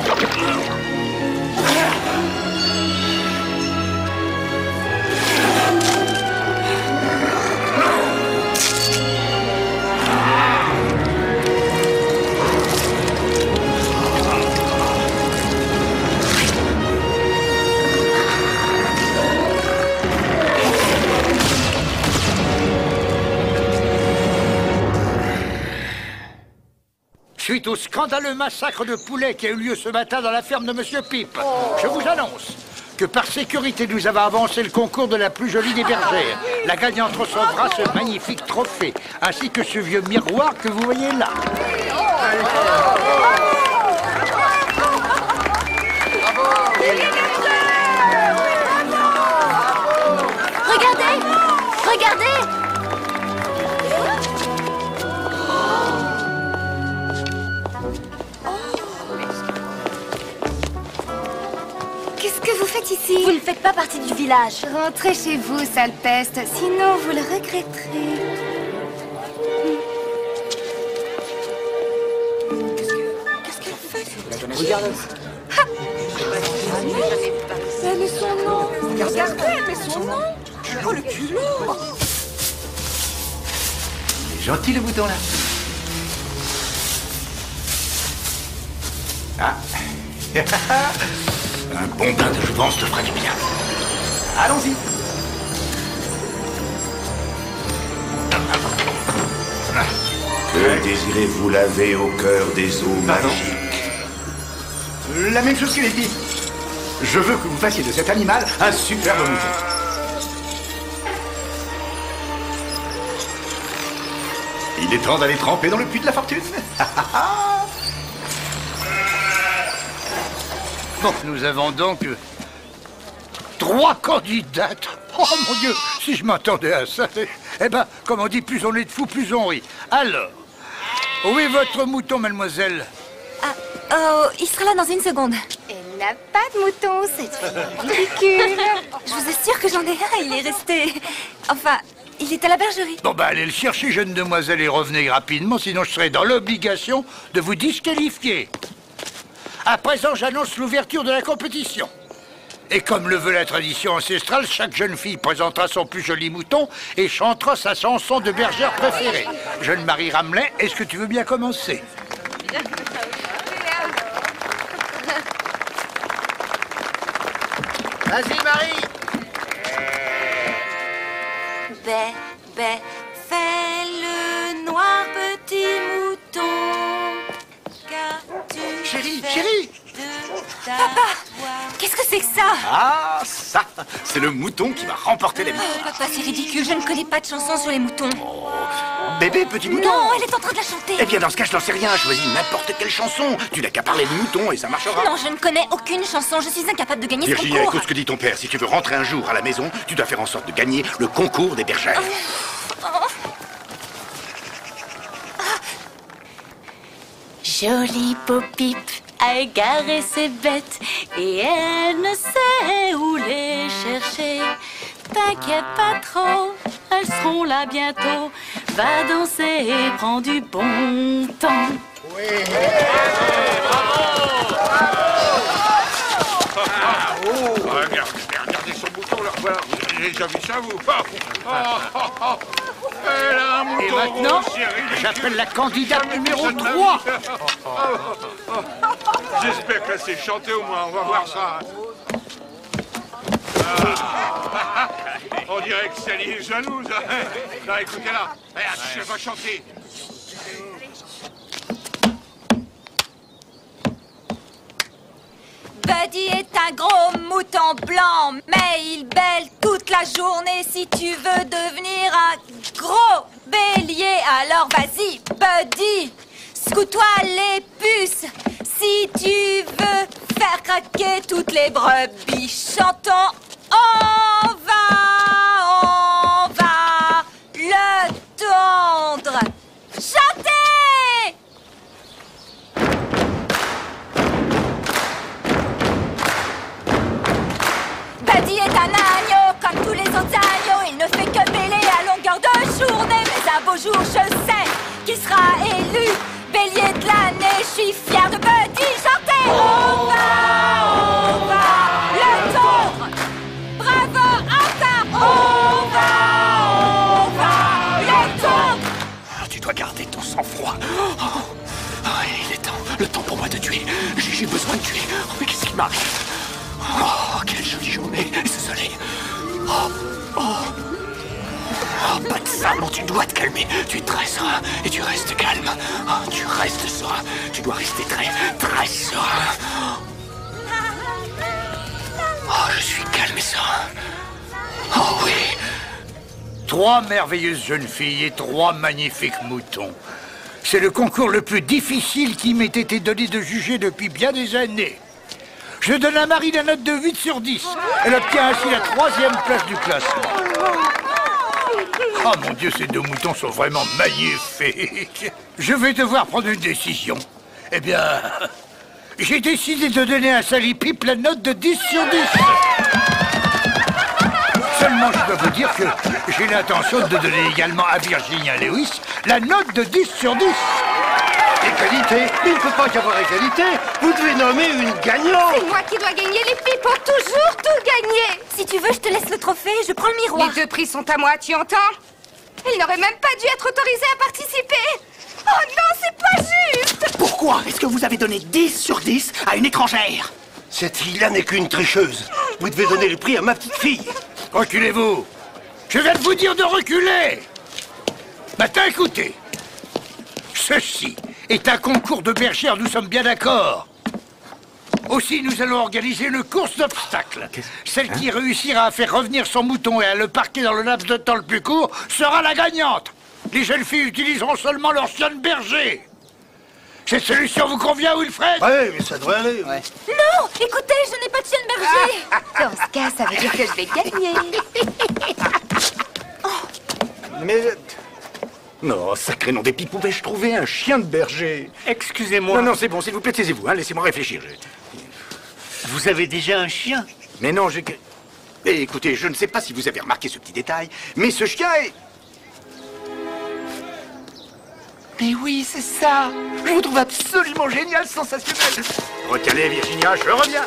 Suite au scandaleux massacre de poulets qui a eu lieu ce matin dans la ferme de Monsieur Pipe, je vous annonce que par sécurité, nous avons avancé le concours de la plus jolie des bergères. La gagnante recevra ce magnifique trophée, ainsi que ce vieux miroir que vous voyez là. Regardez! Regardez! Qu'est-ce que vous faites ici? Vous ne faites pas partie du village. Rentrez chez vous, sale peste, sinon vous le regretterez. Qu'est-ce qu'elle fait? Regarde. Elle met son nom. Regardez, elle met son nom. Oh, le culot. Il est gentil, le bouton, là. Ah. Un bon bain de jouvence te fera du bien. Allons-y. Que désirez-vous laver au cœur des eaux magiques? La même chose que les dit. Je veux que vous fassiez de cet animal un superbe mouton. Il est temps d'aller tremper dans le puits de la fortune. Bon, nous avons donc 3 candidates. Oh mon Dieu, si je m'attendais à ça. Eh ben, comme on dit, plus on est de fous, plus on rit. Alors, où est votre mouton, mademoiselle? Oh, il sera là dans une seconde. Elle n'a pas de mouton, cette fille ridicule. Je vous assure que j'en ai un, il est resté... Enfin, il est à la bergerie. Bon, bah, allez le chercher, jeune demoiselle, et revenez rapidement, sinon je serai dans l'obligation de vous disqualifier. À présent, j'annonce l'ouverture de la compétition. Et comme le veut la tradition ancestrale, chaque jeune fille présentera son plus joli mouton et chantera sa chanson de bergère préférée. Jeune Marie Ramelin, est-ce que tu veux bien commencer? Vas-y, Marie. Bé, bé, fais le noir petit mouton. Chérie, chérie. Papa, qu'est-ce que c'est que ça? Ah, ça, c'est le mouton qui va remporter la victoire. Oh, papa, c'est ridicule, je ne connais pas de chanson sur les moutons. Bébé, petit mouton. Non, elle est en train de la chanter. Eh bien, dans ce cas, je n'en sais rien. Choisis n'importe quelle chanson. Tu n'as qu'à parler de mouton et ça marchera. Non, je ne connais aucune chanson. Je suis incapable de gagner ce Virginia, concours. écoute ce que dit ton père. Si tu veux rentrer un jour à la maison, tu dois faire en sorte de gagner le concours des bergères. Jolie Pop-Pip a égaré ses bêtes et elle ne sait où les chercher. T'inquiète pas trop, elles seront là bientôt. Va danser et prends du bon temps. Regardez son mouton là. Voilà, j'ai déjà vu ça, vous. Elle a un mouton. Et maintenant, rose, c'est ridicule. j'appelle la candidate Jamais numéro vu ça de ma 3. vie. J'espère qu'elle sait chanter au moins, on va voir ça. On dirait que Sally est jalouse. Là, écoutez-la. Regarde, je vais chanter. Buddy est un gros mouton blanc, mais il bêle toute la journée. Si tu veux devenir un gros bélier, alors vas-y, Buddy, secoue-toi les puces. Si tu veux faire craquer toutes les brebis, chantons, on va le tondre. Chantez! Buddy est un agneau comme tous les autres agneaux. Il ne fait que bêler à longueur de journée. Mais un beau jour, je sais qu'il sera élu bélier de l'année. Je suis fière de Buddy. Chantez! On va le tondre. Bravo, encore! On va le tondre. Tu dois garder ton sang-froid. Il est temps. Le temps pour moi de tuer. J'ai besoin de tuer. Mais qu'est-ce qui m'arrive? Oh, quelle jolie journée, ce soleil. Pas de ça, non, tu dois te calmer. Tu es très serein et tu restes calme. Tu restes serein. Tu dois rester très serein. Je suis calme et serein. Oh oui. 3 merveilleuses jeunes filles et 3 magnifiques moutons. C'est le concours le plus difficile qui m'ait été donné de juger depuis bien des années. Je donne à Marie la note de 8 sur 10. Elle obtient ainsi la 3e place du classement. Oh mon Dieu, ces 2 moutons sont vraiment magnifiques. Je vais devoir prendre une décision. Eh bien, j'ai décidé de donner à Sally Pip la note de 10 sur 10. Seulement, je dois vous dire que j'ai l'intention de donner également à Virginia Lewis la note de 10 sur 10. Égalité? Il ne peut pas y avoir égalité. Vous devez nommer une gagnante. C'est moi qui dois gagner, les filles pour toujours tout gagner. Si tu veux, je te laisse le trophée, je prends le miroir. Les 2 prix sont à moi, tu entends? Il n'aurait même pas dû être autorisé à participer. Oh non, c'est pas juste. Pourquoi est-ce que vous avez donné 10 sur 10 à une étrangère? Cette fille-là n'est qu'une tricheuse. Vous devez donner le prix à ma petite fille. Reculez-vous. Je viens de vous dire de reculer. Maintenant, écoutez. Ceci est un concours de bergères, nous sommes bien d'accord. Aussi, nous allons organiser une course d'obstacles. Celle qui réussira à faire revenir son mouton et à le parquer dans le laps de temps le plus court sera la gagnante. Les jeunes filles utiliseront seulement leur chien de berger. Cette solution vous convient, Wilfred? Oui, mais ça devrait aller. Non, écoutez, je n'ai pas de chien de berger. Dans ce cas, ça veut dire que je vais gagner. Mais... Non, sacré nom des pipous, vais-je trouver un chien de berger? Excusez-moi. Non, c'est bon, s'il vous plaît, taisez-vous, hein, laissez-moi réfléchir. Vous avez déjà un chien? Mais non, j'ai... Eh, écoutez, je ne sais pas si vous avez remarqué ce petit détail, mais ce chien est... Mais oui, c'est ça. Je vous trouve absolument génial, sensationnel. Recalez, Virginia, je reviens.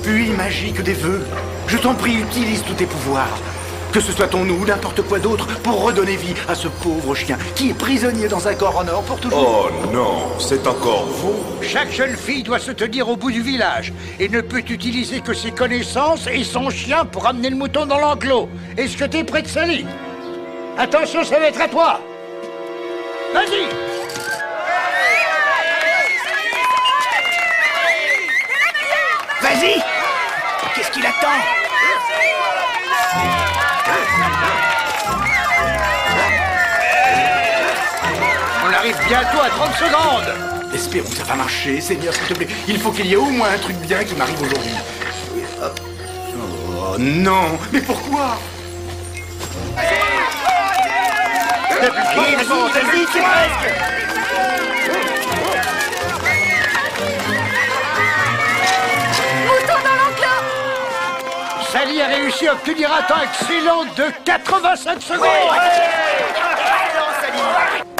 Pluie magique des vœux. Je t'en prie, utilise tous tes pouvoirs. Que ce soit ton ou n'importe quoi d'autre pour redonner vie à ce pauvre chien qui est prisonnier dans un corps en or pour toujours. Oh non, c'est encore vous. Chaque jeune fille doit se tenir au bout du village et ne peut utiliser que ses connaissances et son chien pour amener le mouton dans l'enclos. Est-ce que t'es prête, Sally? Attention, ça va être à toi. Vas-y. Allez-y! Qu'est-ce qu'il attend? On arrive bientôt à 30 secondes. Espérons que ça va marcher, Seigneur, s'il te plaît. Il faut qu'il y ait au moins un truc bien qui m'arrive aujourd'hui. Oh non, mais pourquoi? Vas-y, c'est presque. Mouton dans l'enclos. Sally a réussi à obtenir un temps excellent de 85 secondes.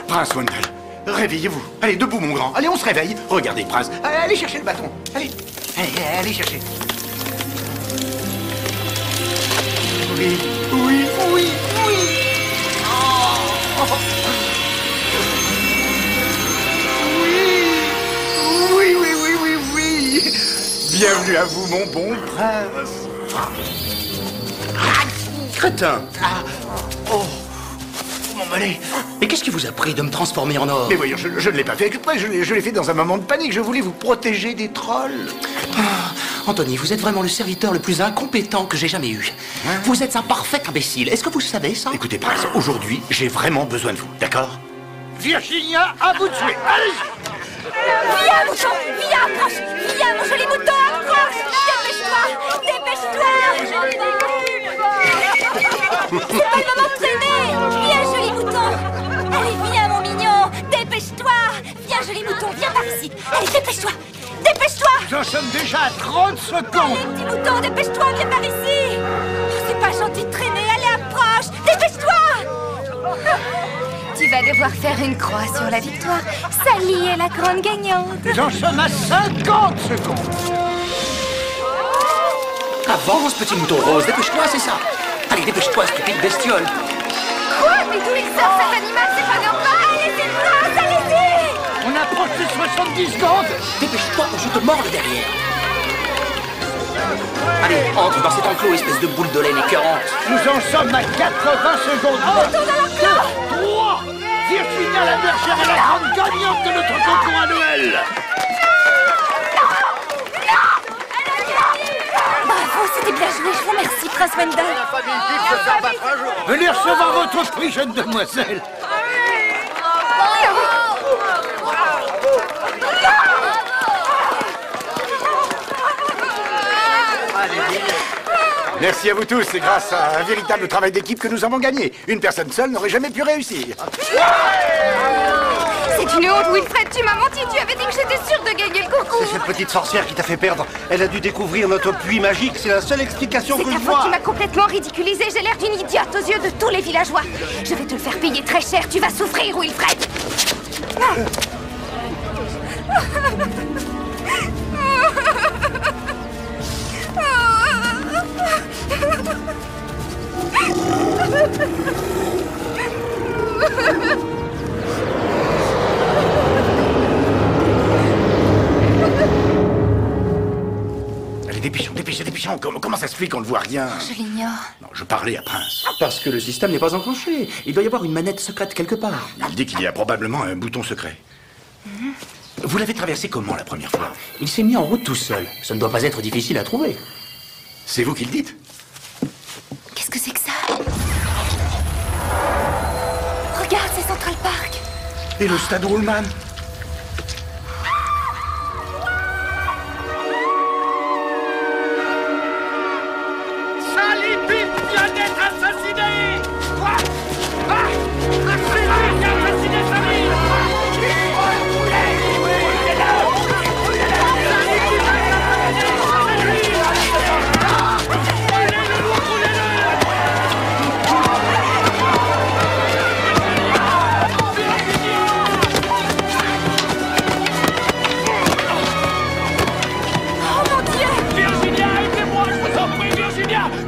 Prince Wendell, réveillez-vous. Allez, debout, mon grand. Allez, on se réveille. Regardez, Prince. Allez chercher le bâton. Allez, allez chercher. Oui, oui, oui, oui. Oh. Oui, oui, oui, oui, oui. Bienvenue à vous, mon bon prince. Crétin. Oh. Mon mollet. Mais qu'est-ce qui vous a pris de me transformer en or? Mais voyons, je ne l'ai pas fait exprès, je l'ai fait dans un moment de panique. Je voulais vous protéger des trolls. Anthony, vous êtes vraiment le serviteur le plus incompétent que j'ai jamais eu. Vous êtes un parfait imbécile. Est-ce que vous savez ça? Écoutez, Prince, aujourd'hui, j'ai vraiment besoin de vous, d'accord? Virginia, à vous de tuer. Allez-y. Viens, mouton. Viens, approche. Viens, mon joli mouton, approche. Dépêche-toi. Dépêche-toi. C'est pas le moment de traîner. Viens, joli mouton. Allez, viens, mon mignon. Dépêche-toi. Viens, joli mouton, viens par ici. Allez, dépêche-toi. Dépêche-toi. Nous en sommes déjà à 30 secondes. Allez, petit mouton, dépêche-toi, viens par ici. C'est pas gentil de traîner. Allez, approche. Dépêche-toi. Tu vas devoir faire une croix sur la victoire. Sally est la grande gagnante. Nous en sommes à 50 secondes. Avance, petit mouton rose, dépêche-toi, c'est ça. Allez, dépêche-toi, stupide bestiole. Quoi? Mais d'où il sort cet animal? C'est pas normal. Allez-y, Prince, allez-y. On approche les 70 secondes. Dépêche-toi ou je te mords le derrière. Allez, entre dans cet enclos, espèce de boule de laine écœurante. Nous en sommes à 80 secondes. Retourne dans l'enclos. 3. Virginia la bergère est la grande gagnante de notre concours à Noël. Bravo, c'était bien joué. Je vous remercie, Prince Wendell. Venez recevoir votre prix, jeune demoiselle. Merci à vous tous, c'est grâce à un véritable travail d'équipe que nous avons gagné. Une personne seule n'aurait jamais pu réussir. C'est une honte, Wilfred, tu m'as menti, tu avais dit que j'étais sûre de gagner le concours. C'est cette petite sorcière qui t'a fait perdre. Elle a dû découvrir notre puits magique, c'est la seule explication que je C'est ta vois. faute, tu m'as complètement ridiculisé, j'ai l'air d'une idiote aux yeux de tous les villageois. Je vais te le faire payer très cher, tu vas souffrir, Wilfred. Allez, dépêchons. Comment ça se fait qu'on ne voit rien? Je l'ignore. Non, je parlais à Prince. Parce que le système n'est pas enclenché. Il doit y avoir une manette secrète quelque part. Il dit qu'il y a probablement un bouton secret. Vous l'avez traversé comment la première fois? Il s'est mis en route tout seul. Ça ne doit pas être difficile à trouver. C'est vous qui le dites? Qu'est-ce que c'est que ça? Regarde, c'est Central Park. Et le stade Woolman? Sally Pip vient d'être assassinée. Quoi? Accélérez, viens assassiner Sally.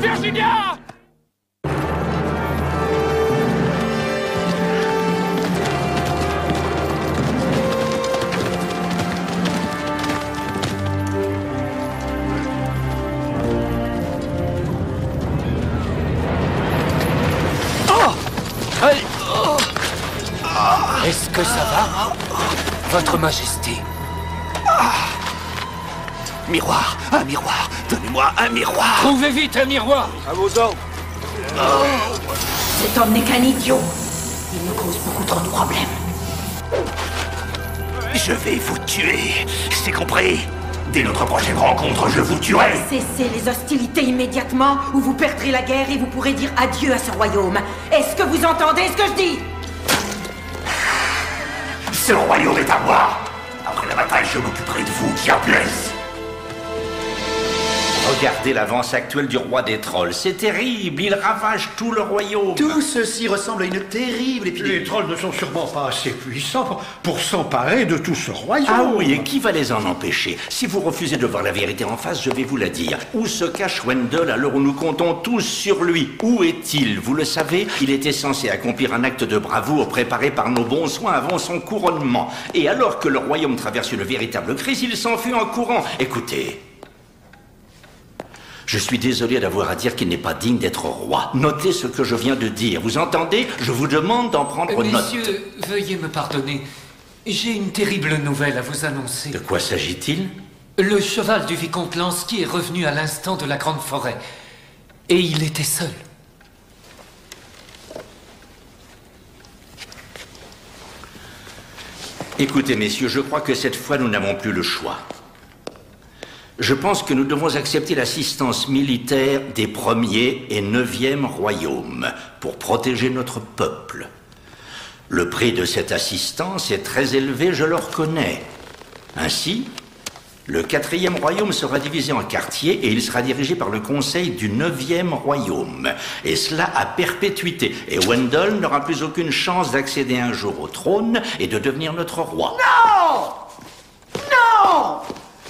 Virginia! Est-ce que ça va, Votre Majesté? Miroir, un miroir. Donnez-moi un miroir. Trouvez vite un miroir. À vos ordres. Cet homme n'est qu'un idiot. Il nous cause beaucoup trop de problèmes. Je vais vous tuer. C'est compris? Dès notre prochaine rencontre, je vous tuerai. Cessez les hostilités immédiatement ou vous perdrez la guerre et vous pourrez dire adieu à ce royaume. Est-ce que vous entendez ce que je dis? Ce royaume est à moi. Après la bataille, je m'occuperai de vous, diablesse. Regardez l'avance actuelle du roi des trolls. C'est terrible, il ravage tout le royaume. Tout ceci ressemble à une terrible épidémie. Les trolls ne sont sûrement pas assez puissants pour s'emparer de tout ce royaume. Ah oui, et qui va les en empêcher? Si vous refusez de voir la vérité en face, je vais vous la dire. Où se cache Wendell à l'heure où nous comptons tous sur lui? Où est-il? Vous le savez, il était censé accomplir un acte de bravoure préparé par nos bons soins avant son couronnement. Et alors que le royaume traverse une véritable crise, il s'enfuit en courant. Écoutez... Je suis désolé d'avoir à dire qu'il n'est pas digne d'être roi. Notez ce que je viens de dire. Vous entendez? Je vous demande d'en prendre note. Messieurs, veuillez me pardonner. J'ai une terrible nouvelle à vous annoncer. De quoi s'agit-il? Le cheval du vicomte Lansky est revenu à l'instant de la grande forêt. Et il était seul. Écoutez, messieurs, je crois que cette fois, nous n'avons plus le choix. Je pense que nous devons accepter l'assistance militaire des 1er et 9e royaumes pour protéger notre peuple. Le prix de cette assistance est très élevé, je le reconnais. Ainsi, le 4e royaume sera divisé en quartiers et il sera dirigé par le conseil du 9e royaume. Et cela à perpétuité. Et Wendell n'aura plus aucune chance d'accéder un jour au trône et de devenir notre roi. Non! Non!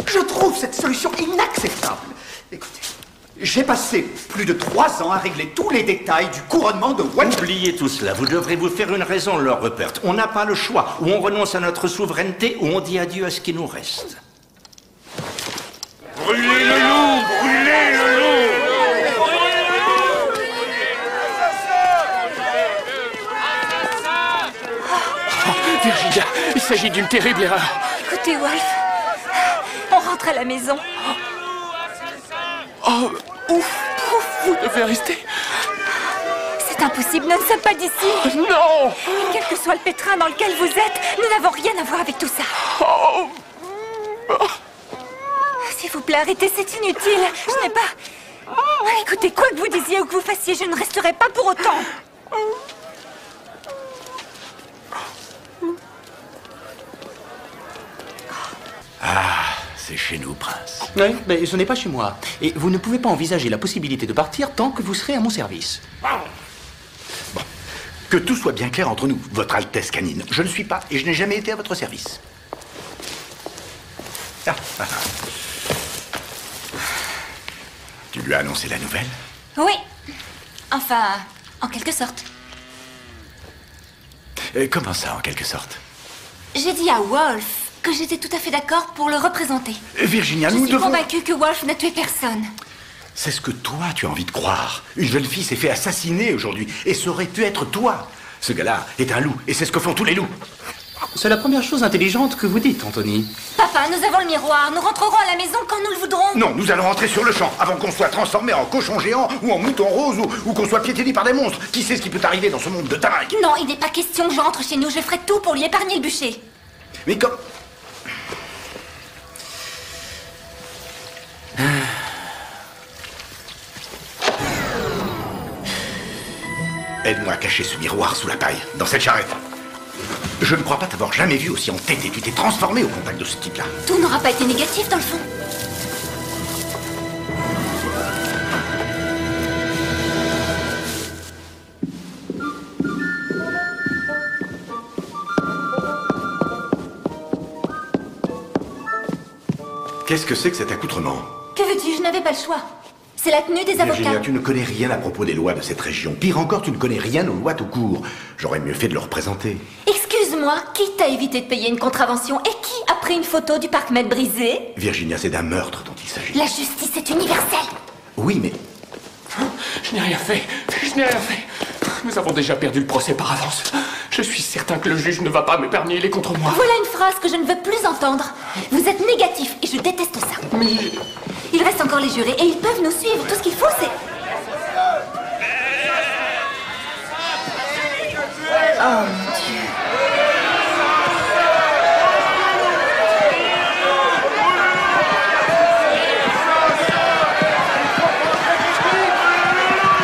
Je trouve cette solution inacceptable. Écoutez, j'ai passé plus de 3 ans à régler tous les détails du couronnement de Wendell. Oubliez tout cela, vous devrez vous faire une raison, Lord Rupert. On n'a pas le choix. Ou on renonce à notre souveraineté, ou on dit adieu à ce qui nous reste. Brûlez le loup! Brûlez le loup! Virginia, il s'agit d'une terrible erreur. Écoutez, Wolf, on rentre à la maison. Oh, ouf, vous devez rester. C'est impossible, nous ne sommes pas d'ici. Non! Et quel que soit le pétrin dans lequel vous êtes, nous n'avons rien à voir avec tout ça. Oh. S'il vous plaît, arrêtez, c'est inutile. Je n'ai pas... Écoutez, quoi que vous disiez ou que vous fassiez, je ne resterai pas pour autant. Ah, c'est chez nous, prince. Oui, mais ce n'est pas chez moi. Et vous ne pouvez pas envisager la possibilité de partir tant que vous serez à mon service. Bon, que tout soit bien clair entre nous, votre Altesse canine. Je ne suis pas et je n'ai jamais été à votre service. Tu lui as annoncé la nouvelle? Oui. Enfin, en quelque sorte. Comment ça, en quelque sorte? J'ai dit à Wolf que j'étais tout à fait d'accord pour le représenter. Virginia, Je nous suis devons... convaincue que Wolf n'a tué personne. C'est ce que toi, tu as envie de croire. Une jeune fille s'est fait assassiner aujourd'hui, et ça aurait pu être toi. Ce gars-là est un loup, et c'est ce que font tous les loups. C'est la première chose intelligente que vous dites, Anthony. Papa, nous avons le miroir. Nous rentrerons à la maison quand nous le voudrons. Non, nous allons rentrer sur le champ, avant qu'on soit transformé en cochon géant, ou en mouton rose, ou qu'on soit piétiné par des monstres. Qui sait ce qui peut arriver dans ce monde de dingue? Non, il n'est pas question que je rentre chez nous. Je ferai tout pour lui épargner le bûcher. Mais comme... Aide-moi à cacher ce miroir sous la paille, dans cette charrette. Je ne crois pas t'avoir jamais vu aussi entêté. Tu t'es transformé au contact de ce type-là. Tout n'aura pas été négatif dans le fond. Qu'est-ce que c'est que cet accoutrement? Que veux-tu? Je n'avais pas le choix. C'est la tenue des avocats. Virginia, tu ne connais rien à propos des lois de cette région. Pire encore, tu ne connais rien aux lois tout court. J'aurais mieux fait de le représenter. Excuse-moi, qui t'a évité de payer une contravention et qui a pris une photo du parc Med brisé? Virginia, c'est d'un meurtre dont il s'agit. La justice est universelle. Oui, mais... Je n'ai rien fait. Je n'ai rien fait. Nous avons déjà perdu le procès par avance. Je suis certain que le juge ne va pas m'épargner, il est contre moi. Voilà une phrase que je ne veux plus entendre. Vous êtes négatif et je déteste ça. Mais... Il reste encore les jurés et ils peuvent nous suivre. Tout ce qu'il faut, c'est... Oh mon Dieu.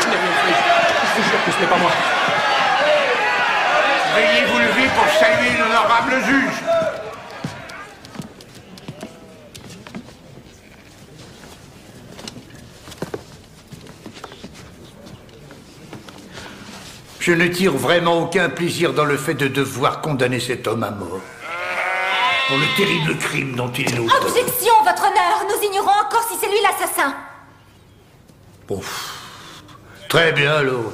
Je n'ai rien fait. Je vous jure que ce n'est pas moi. Veuillez vous lever pour saluer l'honorable juge. Je ne tire vraiment aucun plaisir dans le fait de devoir condamner cet homme à mort. Pour le terrible crime dont il nous... Objection, votre honneur. Nous ignorons encore si c'est lui l'assassin. Ouf. Très bien, alors.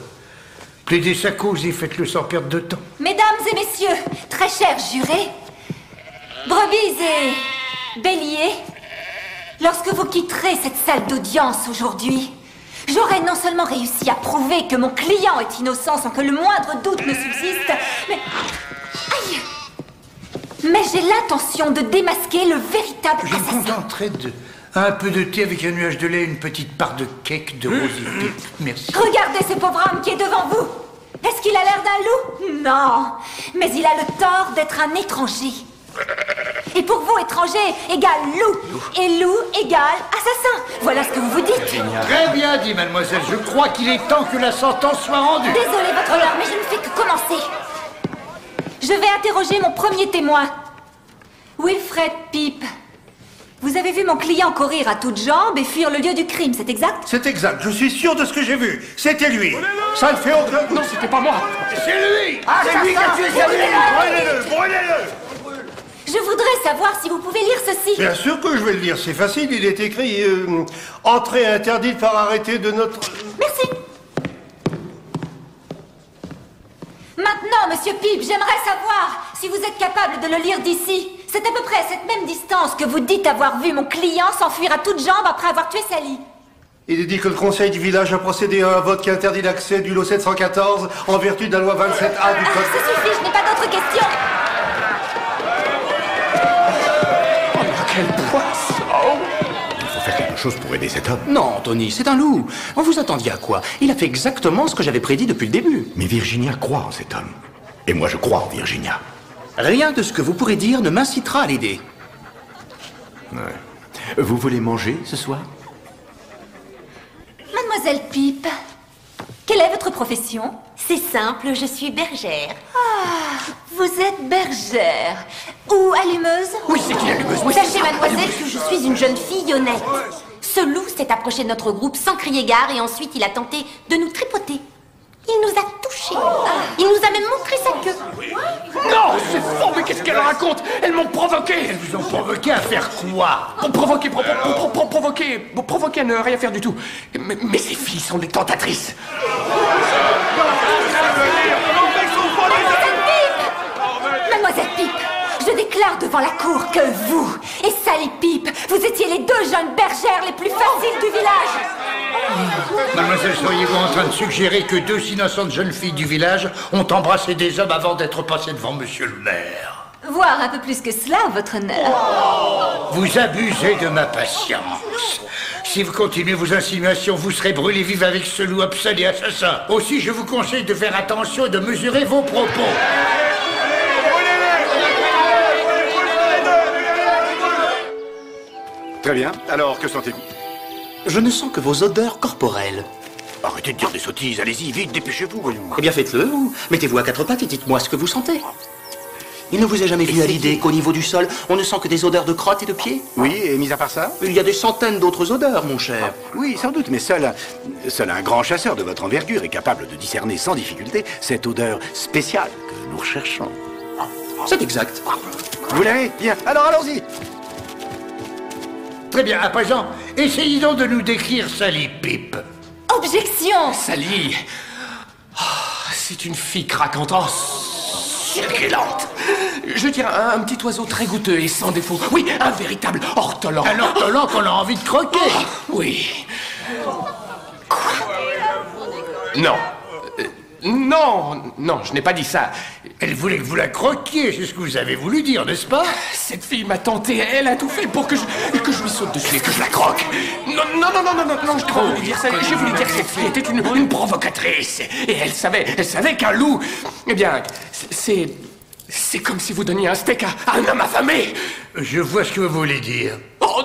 Plaidez sa cause et faites-le sans perdre de temps. Mesdames et messieurs, très chers jurés, brebis et béliers, lorsque vous quitterez cette salle d'audience aujourd'hui, j'aurai non seulement réussi à prouver que mon client est innocent sans que le moindre doute ne subsiste, mais... Aïe! Mais j'ai l'intention de démasquer le véritable assassin. Je me contenterai de... un peu de thé avec un nuage de lait et une petite part de cake de rosité. Merci. Regardez ce pauvre homme qui est devant vous. Est-ce qu'il a l'air d'un loup? Non. Mais il a le tort d'être un étranger. Et pour vous, étranger égale loup. Et loup égale assassin. Voilà ce que vous vous dites. Très bien dit, mademoiselle. Je crois qu'il est temps que la sentence soit rendue. Désolée, votre honneur, mais je ne fais que commencer. Je vais interroger mon premier témoin. Wilfred Pipe. Vous avez vu mon client courir à toutes jambes et fuir le lieu du crime, c'est exact? C'est exact, je suis sûr de ce que j'ai vu. C'était lui. Ça ne fait aucun... Non, c'était pas moi. C'est lui. Ah, c'est lui qui a tué Brûlez-le, brûlez-le. Je voudrais savoir si vous pouvez lire ceci. Bien sûr que je vais le lire, c'est facile, il est écrit entrée interdite par arrêté de notre... Merci. Maintenant, monsieur Pipe, j'aimerais savoir si vous êtes capable de le lire d'ici. C'est à peu près à cette même distance que vous dites avoir vu mon client s'enfuir à toutes jambes après avoir tué Sally. Il est dit que le conseil du village a procédé à un vote qui interdit l'accès du lot 714 en vertu de la loi 27A du code... Ça suffit, je n'ai pas d'autres questions. Oh, quel poisson! Il faut faire quelque chose pour aider cet homme. Non, Tony, c'est un loup. Vous attendiez à quoi? Il a fait exactement ce que j'avais prédit depuis le début. Mais Virginia croit en cet homme. Et moi, je crois en Virginia. Rien de ce que vous pourrez dire ne m'incitera à l'aider. Ouais. Vous voulez manger ce soir? Mademoiselle Pipe, quelle est votre profession? C'est simple, je suis bergère. Ah, vous êtes bergère. Ou allumeuse? Oui, c'est qui allumeuse? Oui, Sachez, mademoiselle, que je suis une jeune fille honnête. Ce loup s'est approché de notre groupe sans crier gare et ensuite il a tenté de nous tripoter. Il nous a touchés. Il nous a même montré sa queue. Non, c'est faux, mais qu'est-ce qu'elle raconte? Elles m'ont provoqué. Elles vous ont provoqué à faire quoi? Pour provoquer à ne rien faire du tout. Mais ces filles sont des tentatrices. Mademoiselle Pipe, je déclare devant la cour que vous et Sally Pipe, vous étiez les deux jeunes bergères les plus faciles du village. Mademoiselle, seriez-vous en train de suggérer que deux innocentes jeunes filles du village ont embrassé des hommes avant d'être passées devant monsieur le maire? Voire un peu plus que cela, votre honneur. Vous abusez de ma patience. Si vous continuez vos insinuations, vous serez brûlés vifs avec ce loup obscène et assassin. Aussi, je vous conseille de faire attention et de mesurer vos propos. Très bien. Alors, que sentez-vous? Je ne sens que vos odeurs corporelles. Arrêtez de dire des sottises. Allez-y, vite, dépêchez-vous, voyons. Eh bien, faites-le, ou mettez-vous à quatre pattes et dites-moi ce que vous sentez. Il ne vous est jamais venu à l'idée qu'au niveau du sol, on ne sent que des odeurs de crottes et de pieds? Oui, et mis à part ça? Il y a des centaines d'autres odeurs, mon cher. Oui, sans doute, mais seul un grand chasseur de votre envergure est capable de discerner sans difficulté cette odeur spéciale que nous recherchons. C'est exact. Vous l'avez? Bien, alors allons-y. Très bien, à présent, essayez donc de nous décrire Sally Pipe. Objection! Sally, c'est une fille craquante, succulente. Je dirais un petit oiseau très goûteux et sans défaut. Oui, un véritable ortolan. Un ortolan qu'on a envie de croquer. Oui. Quoi? Non. Non, non, je n'ai pas dit ça. Elle voulait que vous la croquiez, c'est ce que vous avez voulu dire, n'est-ce pas? Cette fille m'a tenté, elle a tout fait pour que je lui saute dessus et que je la croque. Non, non, non, non, non, non, non, je n'ai pas voulu dire ça. J'ai voulu dire que cette fille était une provocatrice. Et elle savait qu'un loup... Eh bien, c'est comme si vous donniez un steak à un homme affamé. Je vois ce que vous voulez dire. Oh,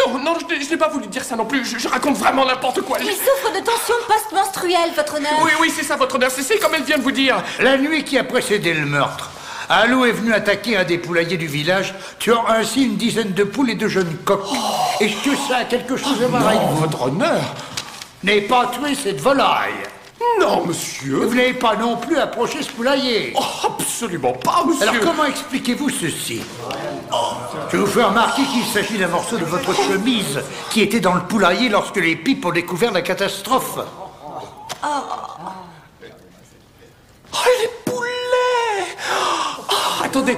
non, non, je n'ai pas voulu dire ça non plus. Je raconte vraiment n'importe quoi. Il souffre de tension post-menstruelle, votre honneur. Oui, oui, c'est ça, votre honneur. C'est comme elle vient de vous dire. La nuit qui a précédé le meurtre, un loup est venu attaquer un des poulaillers du village, tuant ainsi une dizaine de poules et de jeunes coqs. Est-ce que ça a quelque chose à voir avec vous? Votre honneur n'avez pas tué cette volaille. Non, monsieur. Vous n'avez pas non plus approché ce poulailler. Oh, absolument pas, monsieur. Alors comment expliquez-vous ceci? Je vous fais remarquer qu'il s'agit d'un morceau de votre chemise qui était dans le poulailler lorsque les pipes ont découvert la catastrophe. Oh, les poulets! Oh, attendez,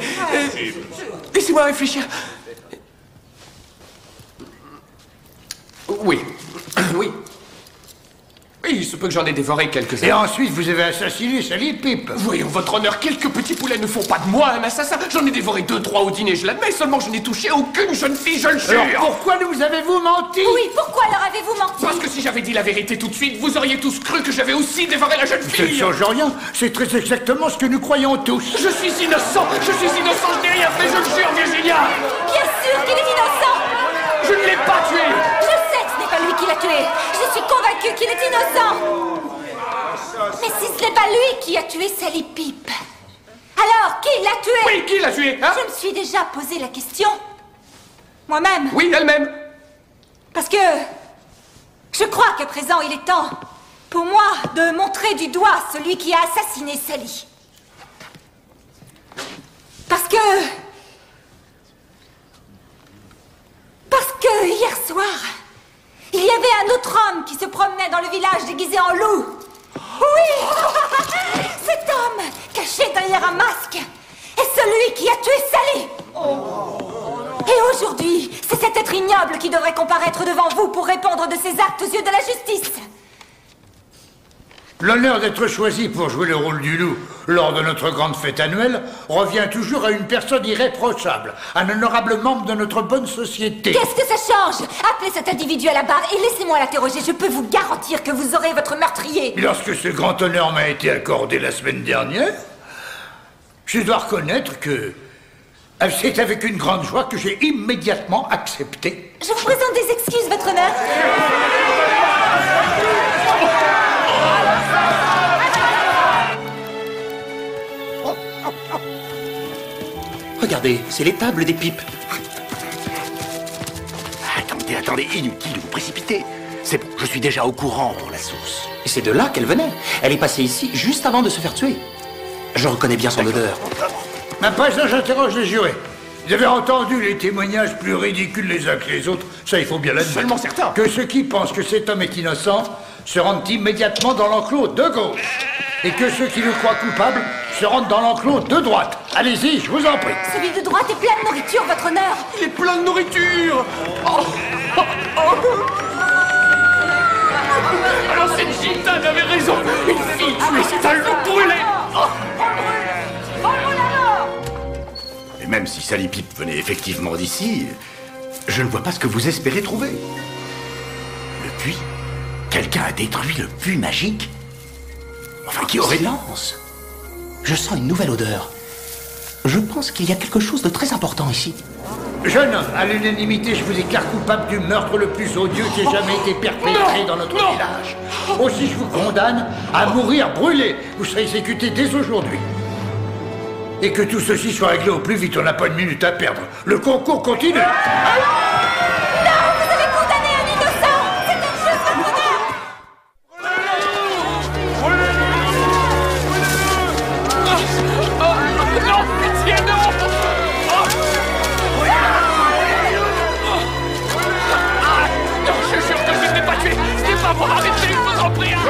laissez-moi réfléchir. Oui, oui. Oui, il se peut que j'en ai dévoré quelques-uns. Et ensuite, vous avez assassiné Sally Pipe. Voyons, votre honneur, quelques petits poulets ne font pas de moi un assassin. J'en ai dévoré 2-3 au dîner, je l'admets, seulement je n'ai touché aucune jeune fille, je le jure. Alors pourquoi nous avez-vous menti? Oui, pourquoi leur avez-vous menti? Parce que si j'avais dit la vérité tout de suite, vous auriez tous cru que j'avais aussi dévoré la jeune fille. Ça ne change rien, c'est très exactement ce que nous croyons tous. Je suis innocent, je n'ai rien fait, je le jure, Virginia. Bien sûr qu'il est innocent. Je ne l'ai pas tué. Je sais que ce n'est pas lui qui l'a tué. Je suis convaincue qu'il est innocent. Mais si ce n'est pas lui qui a tué Sally Pipe, alors qui l'a tué? Oui, qui l'a tué, hein? Je me suis déjà posé la question. Moi-même. Oui, elle-même. Parce que je crois qu'à présent, il est temps pour moi de montrer du doigt celui qui a assassiné Sally. Parce que hier soir, il y avait un autre homme qui se promenait dans le village déguisé en loup. Oui! Cet homme, caché derrière un masque, est celui qui a tué Sally. Et aujourd'hui, c'est cet être ignoble qui devrait comparaître devant vous pour répondre de ses actes aux yeux de la justice. L'honneur d'être choisi pour jouer le rôle du loup lors de notre grande fête annuelle revient toujours à une personne irréprochable, un honorable membre de notre bonne société. Qu'est-ce que ça change? Appelez cet individu à la barre et laissez-moi l'interroger. Je peux vous garantir que vous aurez votre meurtrier. Lorsque ce grand honneur m'a été accordé la semaine dernière, je dois reconnaître que c'est avec une grande joie que j'ai immédiatement accepté. Je vous présente des excuses, votre honneur. Regardez, c'est l'étable des pipes. Attendez, inutile de vous précipiter. C'est bon, je suis déjà au courant, la sauce. Et c'est de là qu'elle venait. Elle est passée ici juste avant de se faire tuer. Je reconnais bien son odeur. À présent, j'interroge les jurés. Vous avez entendu les témoignages plus ridicules les uns que les autres, ça il faut bien l'admettre. Seulement certains. Que ceux qui pensent que cet homme est innocent se rendent immédiatement dans l'enclos de gauche. Et que ceux qui le croient coupable se rendent dans l'enclos de droite. Allez-y, je vous en prie. Celui de droite est plein de nourriture, votre honneur. Il est plein de nourriture. Alors cette gitane avait raison. Une fille tuée, c'est un loup brûlé. Et même si Sally Pipe venait effectivement d'ici, je ne vois pas ce que vous espérez trouver. Le puits? Quelqu'un a détruit le puits magique? Enfin, qui aurait... Silence. Je sens une nouvelle odeur. Je pense qu'il y a quelque chose de très important ici. Jeune homme, à l'unanimité, je vous déclare coupable du meurtre le plus odieux qui ait jamais été perpétré dans notre village. Aussi, je vous condamne à mourir brûlé. Vous serez exécuté dès aujourd'hui. Et que tout ceci soit réglé au plus vite, on n'a pas une minute à perdre. Le concours continue. Arrêtez, je vous en prie. Non,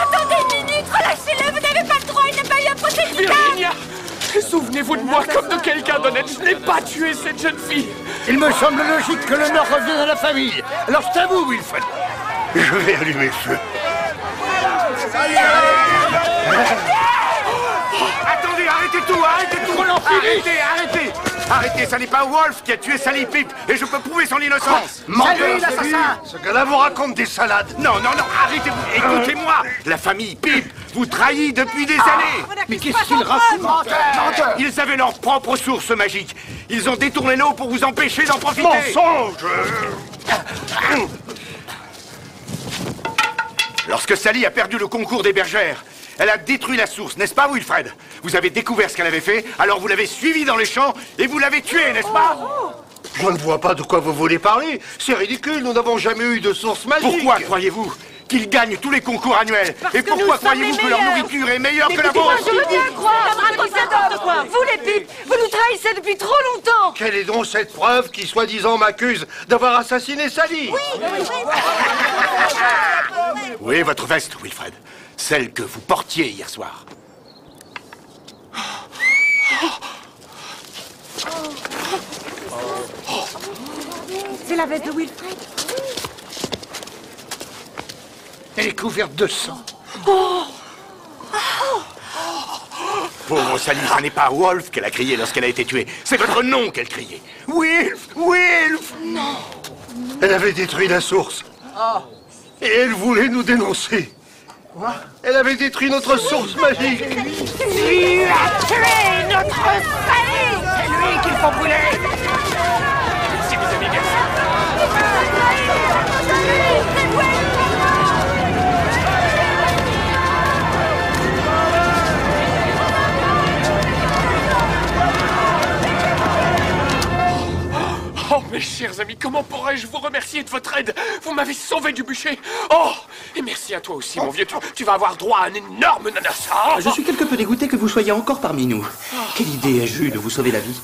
attendez une minute, relâchez-le, vous n'avez pas le droit, il n'a pas eu Souvenez-vous de moi comme de quelqu'un d'honnête. Je n'ai pas tué cette jeune fille. Il me semble logique que l'honneur revienne à la famille. Alors c'est à vous, Wilfred. Je vais allumer le feu. Attendez, arrêtez tout, arrêtez tout. Arrêtez. Arrêtez, ça n'est pas Wolf qui a tué Sally Pip et je peux prouver son innocence. Menteur, l'assassin. Ce gars-là vous raconte des salades. Non, arrêtez-vous, écoutez-moi. La famille Pip vous trahit depuis des années. Mais qu'est-ce qu'il raconte? Menteur. Ils avaient leur propre source magique. Ils ont détourné l'eau pour vous empêcher d'en profiter. Mensonge. Lorsque Sally a perdu le concours des bergères, elle a détruit la source, n'est-ce pas, Wilfred? Vous avez découvert ce qu'elle avait fait, alors vous l'avez suivie dans les champs et vous l'avez tuée, n'est-ce pas? Je ne vois pas de quoi vous voulez parler. C'est ridicule, nous n'avons jamais eu de source magique. Pourquoi croyez-vous qu'ils gagnent tous les concours annuels? Et pourquoi croyez-vous que leur nourriture est meilleure que la vôtre? Je veux bien croire, n'importe quoi. Vous les pipes, vous nous trahissez depuis trop longtemps. Quelle est donc cette preuve qui, soi-disant, m'accuse d'avoir assassiné Sally? Oui, votre veste, Wilfred. Celle que vous portiez hier soir. C'est la veste de Wilfred. Elle est couverte de sang. Pauvre Sally, ce n'est pas Wolf qu'elle a crié lorsqu'elle a été tuée. C'est votre nom qu'elle criait. Wilf! Non. Elle avait détruit la source. Et elle voulait nous dénoncer. Quoi? Elle avait détruit notre source magique. Tu as tué notre Sally. C'est lui qu'il faut brûler. Merci, mes amis, merci. Oh, mes chers amis, comment pourrais-je vous remercier de votre aide? Vous m'avez sauvé du bûcher. Oh, et merci à toi aussi, mon vieux. Tu vas avoir droit à un énorme nanas. Oh. Je suis quelque peu dégoûté que vous soyez encore parmi nous. Quelle idée ai-je eue de vous sauver la vie?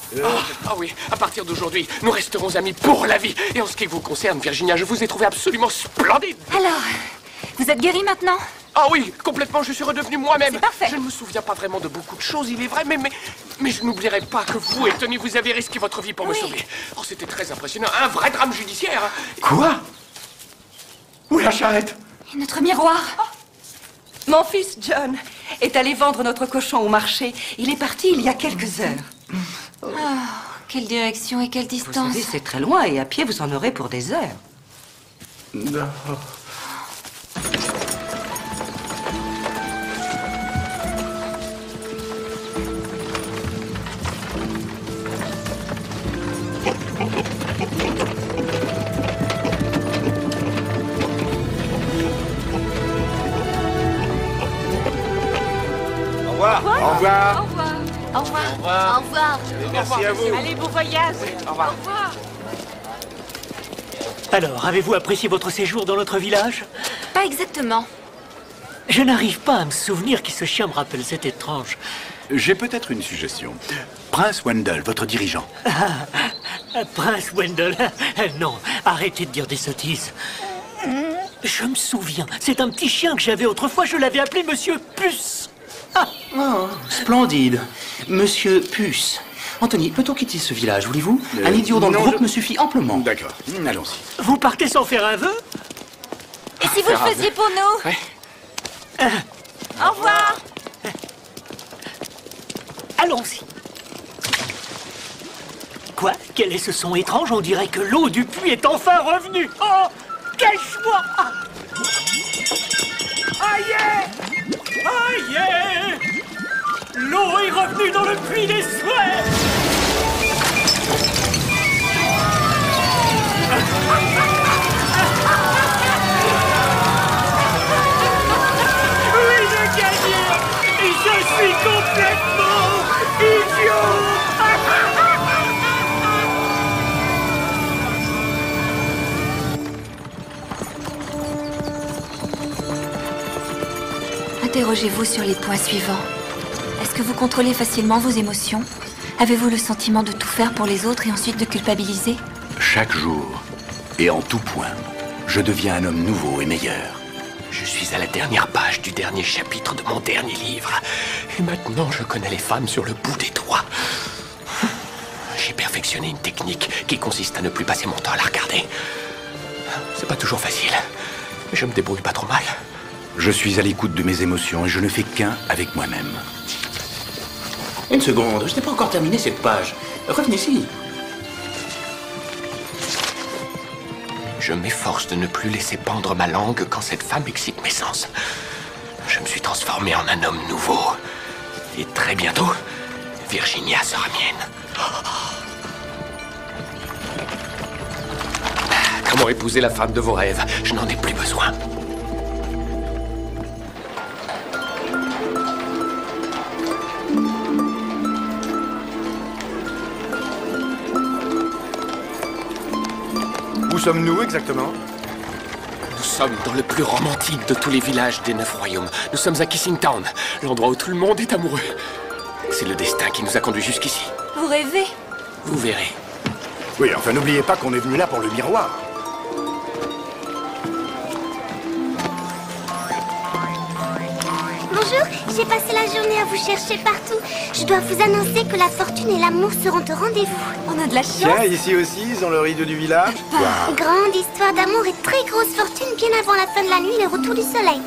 Ah oui, à partir d'aujourd'hui, nous resterons amis pour la vie. Et en ce qui vous concerne, Virginia, je vous ai trouvé absolument splendide. Alors, vous êtes guérie maintenant? Ah oui, complètement, je suis redevenu moi-même. C'est parfait. Je ne me souviens pas vraiment de beaucoup de choses, il est vrai, mais je n'oublierai pas que vous, et Tony, vous avez risqué votre vie pour me sauver. Oh, c'était très impressionnant, un vrai drame judiciaire. Quoi? Où est la charrette? Et notre miroir? Mon fils John est allé vendre notre cochon au marché. Il est parti il y a quelques heures. Oh, quelle direction et quelle Vous distance. savez, c'est très loin et à pied, vous en aurez pour des heures. Non. Au revoir. Au revoir. Au revoir. Au revoir. Merci à vous. Allez, bon voyage. Au revoir. Alors, avez-vous apprécié votre séjour dans notre village? Pas exactement. Je n'arrive pas à me souvenir qui ce chien me rappelle, c'est étrange. J'ai peut-être une suggestion. Prince Wendell, votre dirigeant. Prince Wendell, non, arrêtez de dire des sottises. Je me souviens, c'est un petit chien que j'avais autrefois, je l'avais appelé Monsieur Puce. Oh, splendide. Monsieur Puce. Anthony, peut-on quitter ce village, voulez-vous? Un idiot dans le groupe me suffit amplement. D'accord, allons-y. Vous partez sans faire un vœu? Et si vous le faisiez pour nous? Ouais. Au revoir. Allons-y. Quoi? Quel est ce son étrange? On dirait que l'eau du puits est enfin revenue. Oh, quel choix! Aïe! Aïe! L'eau est revenue dans le puits des souhaits! Oui, j'ai gagné! Et je suis complètement idiot! Interrogez-vous sur les points suivants. Est-ce que vous contrôlez facilement vos émotions? Avez-vous le sentiment de tout faire pour les autres et ensuite de culpabiliser? Chaque jour, et en tout point, je deviens un homme nouveau et meilleur. Je suis à la dernière page du dernier chapitre de mon dernier livre. Et maintenant, je connais les femmes sur le bout des doigts. J'ai perfectionné une technique qui consiste à ne plus passer mon temps à la regarder. C'est pas toujours facile, mais je me débrouille pas trop mal. Je suis à l'écoute de mes émotions et je ne fais qu'un avec moi-même. Une seconde, je n'ai pas encore terminé cette page. Revenez ici. Je m'efforce de ne plus laisser pendre ma langue quand cette femme excite mes sens. Je me suis transformé en un homme nouveau. Et très bientôt, Virginia sera mienne. Comment épouser la femme de vos rêves? Je n'en ai plus besoin. Où sommes-nous exactement? Nous sommes dans le plus romantique de tous les villages des 9 royaumes. Nous sommes à Kissing Town, l'endroit où tout le monde est amoureux. C'est le destin qui nous a conduits jusqu'ici. Vous rêvez? Vous verrez. Oui, enfin n'oubliez pas qu'on est venu là pour le miroir. Bonjour, j'ai passé la journée à vous chercher partout. Je dois vous annoncer que la fortune et l'amour seront au rendez-vous. On a de la chance. Tiens, ici aussi, ils ont le rideau du village. Grande histoire d'amour et très grosse fortune bien avant la fin de la nuit et le retour du soleil.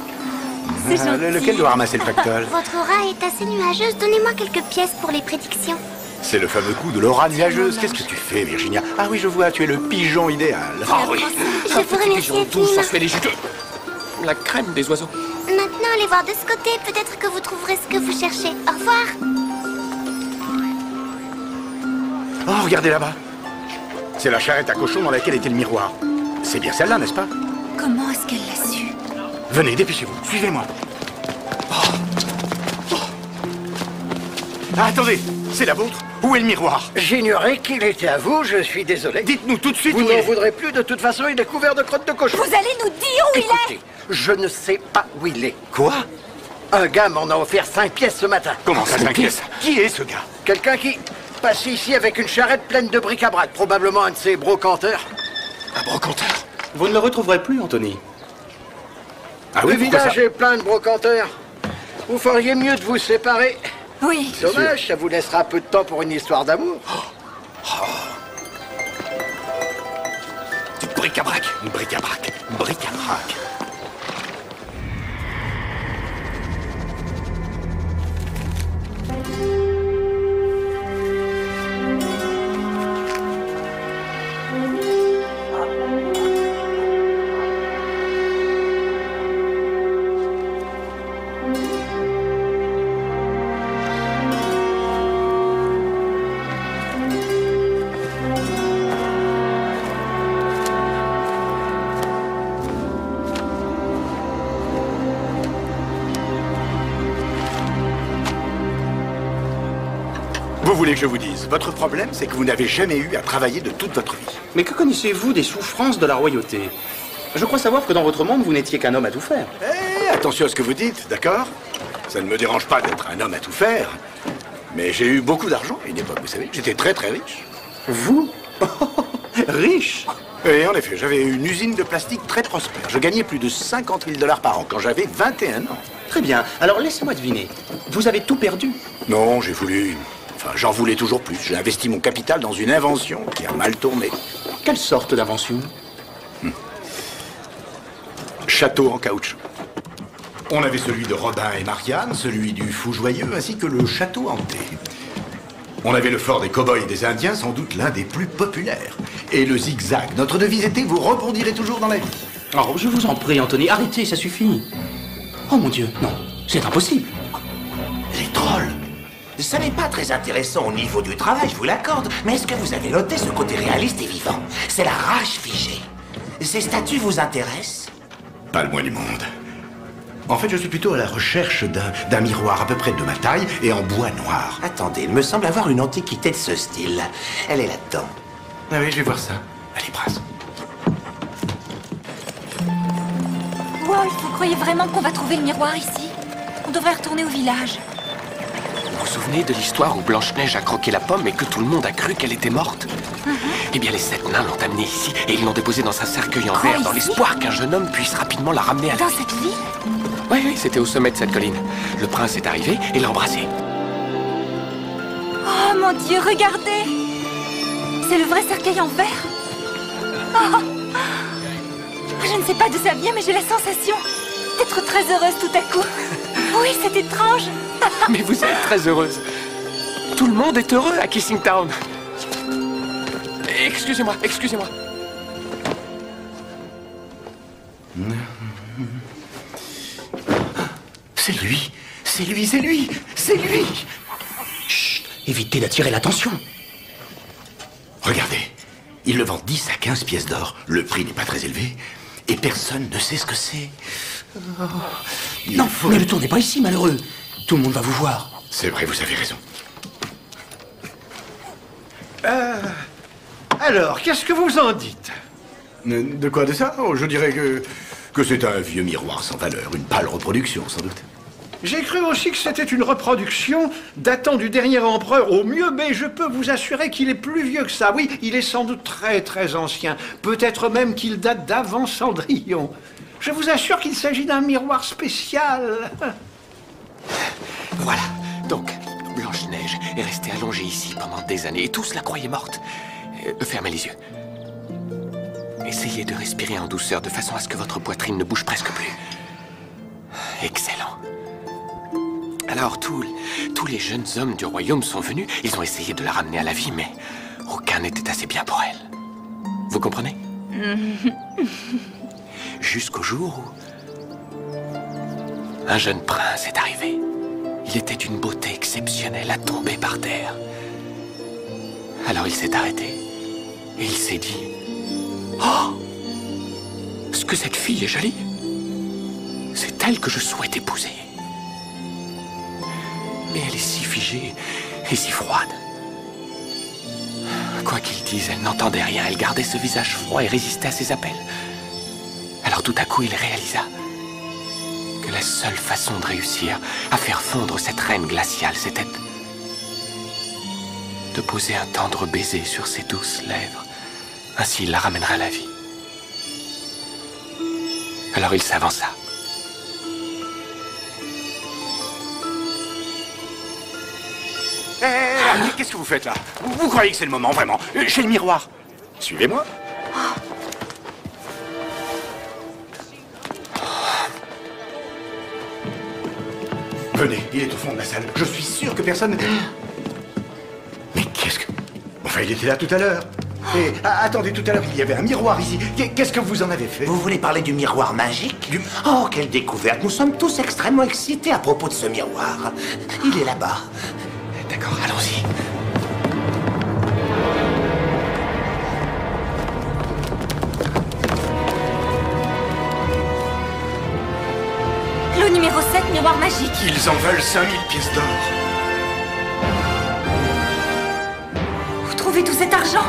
C'est gentil. Lequel doit ramasser le pactole? Votre aura est assez nuageuse. Donnez-moi quelques pièces pour les prédictions. C'est le fameux coup de l'aura nuageuse. Qu'est-ce que tu fais, Virginia? Ah oui, je vois, tu es le pigeon idéal. Ah oui. Je vous remercie Tout infiniment. sensuel et juteux. La crème des oiseaux. Maintenant, allez voir de ce côté. Peut-être que vous trouverez ce que vous cherchez. Au revoir. Oh, regardez là-bas. C'est la charrette à cochon dans laquelle était le miroir. C'est bien celle-là, n'est-ce pas? Comment est-ce qu'elle l'a su? Venez, dépêchez-vous, suivez-moi. Ah, attendez, c'est la vôtre? Où est le miroir? J'ignorais qu'il était à vous, je suis désolé. Dites-nous tout de suite Vous où il n'en est. voudrez plus, de toute façon, il est couvert de crottes de cochon. Vous allez nous dire où il est? Je ne sais pas où il est. Quoi? Un gars m'en a offert 5 pièces ce matin. Comment ça, 5 pièces? Qui est ce gars? Quelqu'un qui passe ici avec une charrette pleine de bric-à-brac, probablement un de ces brocanteurs. Un brocanteur? Vous ne le retrouverez plus, Anthony. Ah Le oui, pourquoi village ça? est plein de brocanteurs. Vous feriez mieux de vous séparer. Oui. Dommage, ça vous laissera peu de temps pour une histoire d'amour. Du bric-à-brac. Bric-à-brac, bric-à-brac. Vous voulez que je vous dise? Votre problème, c'est que vous n'avez jamais eu à travailler de toute votre vie. Mais que connaissez-vous des souffrances de la royauté? Je crois savoir que dans votre monde, vous n'étiez qu'un homme à tout faire. Eh, attention à ce que vous dites, d'accord? Ça ne me dérange pas d'être un homme à tout faire. Mais j'ai eu beaucoup d'argent à une époque, vous savez. J'étais très très riche. Vous? Riche? Et en effet, j'avais une usine de plastique très prospère. Je gagnais plus de 50 000 $ par an quand j'avais 21 ans. Très bien. Alors laissez-moi deviner. Vous avez tout perdu? Non, j'ai voulu... Enfin, j'en voulais toujours plus. J'ai investi mon capital dans une invention qui a mal tourné. Quelle sorte d'invention? Château en caoutchouc. On avait celui de Robin et Marianne, celui du Fou Joyeux, ainsi que le château hanté. On avait le fort des cow-boys et des Indiens, sans doute l'un des plus populaires. Et le zigzag. Notre devise était « Vous rebondirez toujours dans la vie ». Oh, je vous en prie, Anthony, arrêtez, ça suffit. Oh mon Dieu, non, c'est impossible. Les trolls. Ce n'est pas très intéressant au niveau du travail, je vous l'accorde, mais est-ce que vous avez noté ce côté réaliste et vivant? C'est la rage figée. Ces statues vous intéressent? Pas le moins du monde. En fait, je suis plutôt à la recherche d'un miroir à peu près de ma taille et en bois noir. Attendez, il me semble avoir une antiquité de ce style. Elle est là-dedans. Ah oui, je vais voir ça. Allez, brasse. Wolf, vous croyez vraiment qu'on va trouver le miroir ici? On devrait retourner au village. Vous vous souvenez de l'histoire où Blanche-Neige a croqué la pomme et que tout le monde a cru qu'elle était morte? Eh bien, les 7 nains l'ont amenée ici et ils l'ont déposée dans un cercueil en verre dans l'espoir qu'un jeune homme puisse rapidement la ramener à la vie. Dans cette ville? Oui, c'était au sommet de cette colline. Le prince est arrivé et l'a embrassée. Oh mon Dieu, regardez! C'est le vrai cercueil en verre. Oh. Je ne sais pas d'où ça vient, mais j'ai la sensation d'être très heureuse tout à coup. Oui, c'est étrange. Mais vous êtes très heureuse. Tout le monde est heureux à Kissing Town. Excusez-moi, excusez-moi. C'est lui, c'est lui, c'est lui, c'est lui. Chut, évitez d'attirer l'attention. Regardez, il le vend 10 à 15 pièces d'or. Le prix n'est pas très élevé. Et personne ne sait ce que c'est. Oh. Non, ne le tournez pas ici, malheureux. Tout le monde va vous voir. C'est vrai, vous avez raison. Alors, qu'est-ce que vous en dites? De quoi de ça? Oh, je dirais que c'est un vieux miroir sans valeur. Une pâle reproduction, sans doute. J'ai cru aussi que c'était une reproduction datant du dernier empereur au mieux, mais je peux vous assurer qu'il est plus vieux que ça. Oui, il est sans doute très très ancien. Peut-être même qu'il date d'avant Cendrillon. Je vous assure qu'il s'agit d'un miroir spécial. Voilà, donc, Blanche-Neige est restée allongée ici pendant des années et tous la croyaient morte. Fermez les yeux. Essayez de respirer en douceur de façon à ce que votre poitrine ne bouge presque plus. Excellent. Alors, tous les jeunes hommes du royaume sont venus. Ils ont essayé de la ramener à la vie, mais aucun n'était assez bien pour elle. Vous comprenez? Jusqu'au jour où un jeune prince est arrivé. Il était d'une beauté exceptionnelle à tomber par terre. Alors il s'est arrêté et il s'est dit: oh! Est-ce que cette fille est jolie? C'est elle que je souhaite épouser. Mais elle est si figée et si froide. Quoi qu'il dise, elle n'entendait rien. Elle gardait ce visage froid et résistait à ses appels. Alors tout à coup, il réalisa que la seule façon de réussir à faire fondre cette reine glaciale, c'était de poser un tendre baiser sur ses douces lèvres. Ainsi, il la ramènerait à la vie. Alors il s'avança. Qu'est-ce que vous faites là? Vous croyez que c'est le moment, vraiment? J'ai le miroir. Suivez-moi. Venez, il est au fond de la salle. Je suis sûr que personne... Mais qu'est-ce que... Enfin, il était là tout à l'heure. Et attendez, tout à l'heure, il y avait un miroir ici. Qu'est-ce que vous en avez fait? Vous voulez parler du miroir magique? Oh, quelle découverte! Nous sommes tous extrêmement excités à propos de ce miroir. Il est là-bas. D'accord, allons-y. Lot numéro 7, miroir magique. Ils en veulent 5000 pièces d'or. Vous trouvez tout cet argent?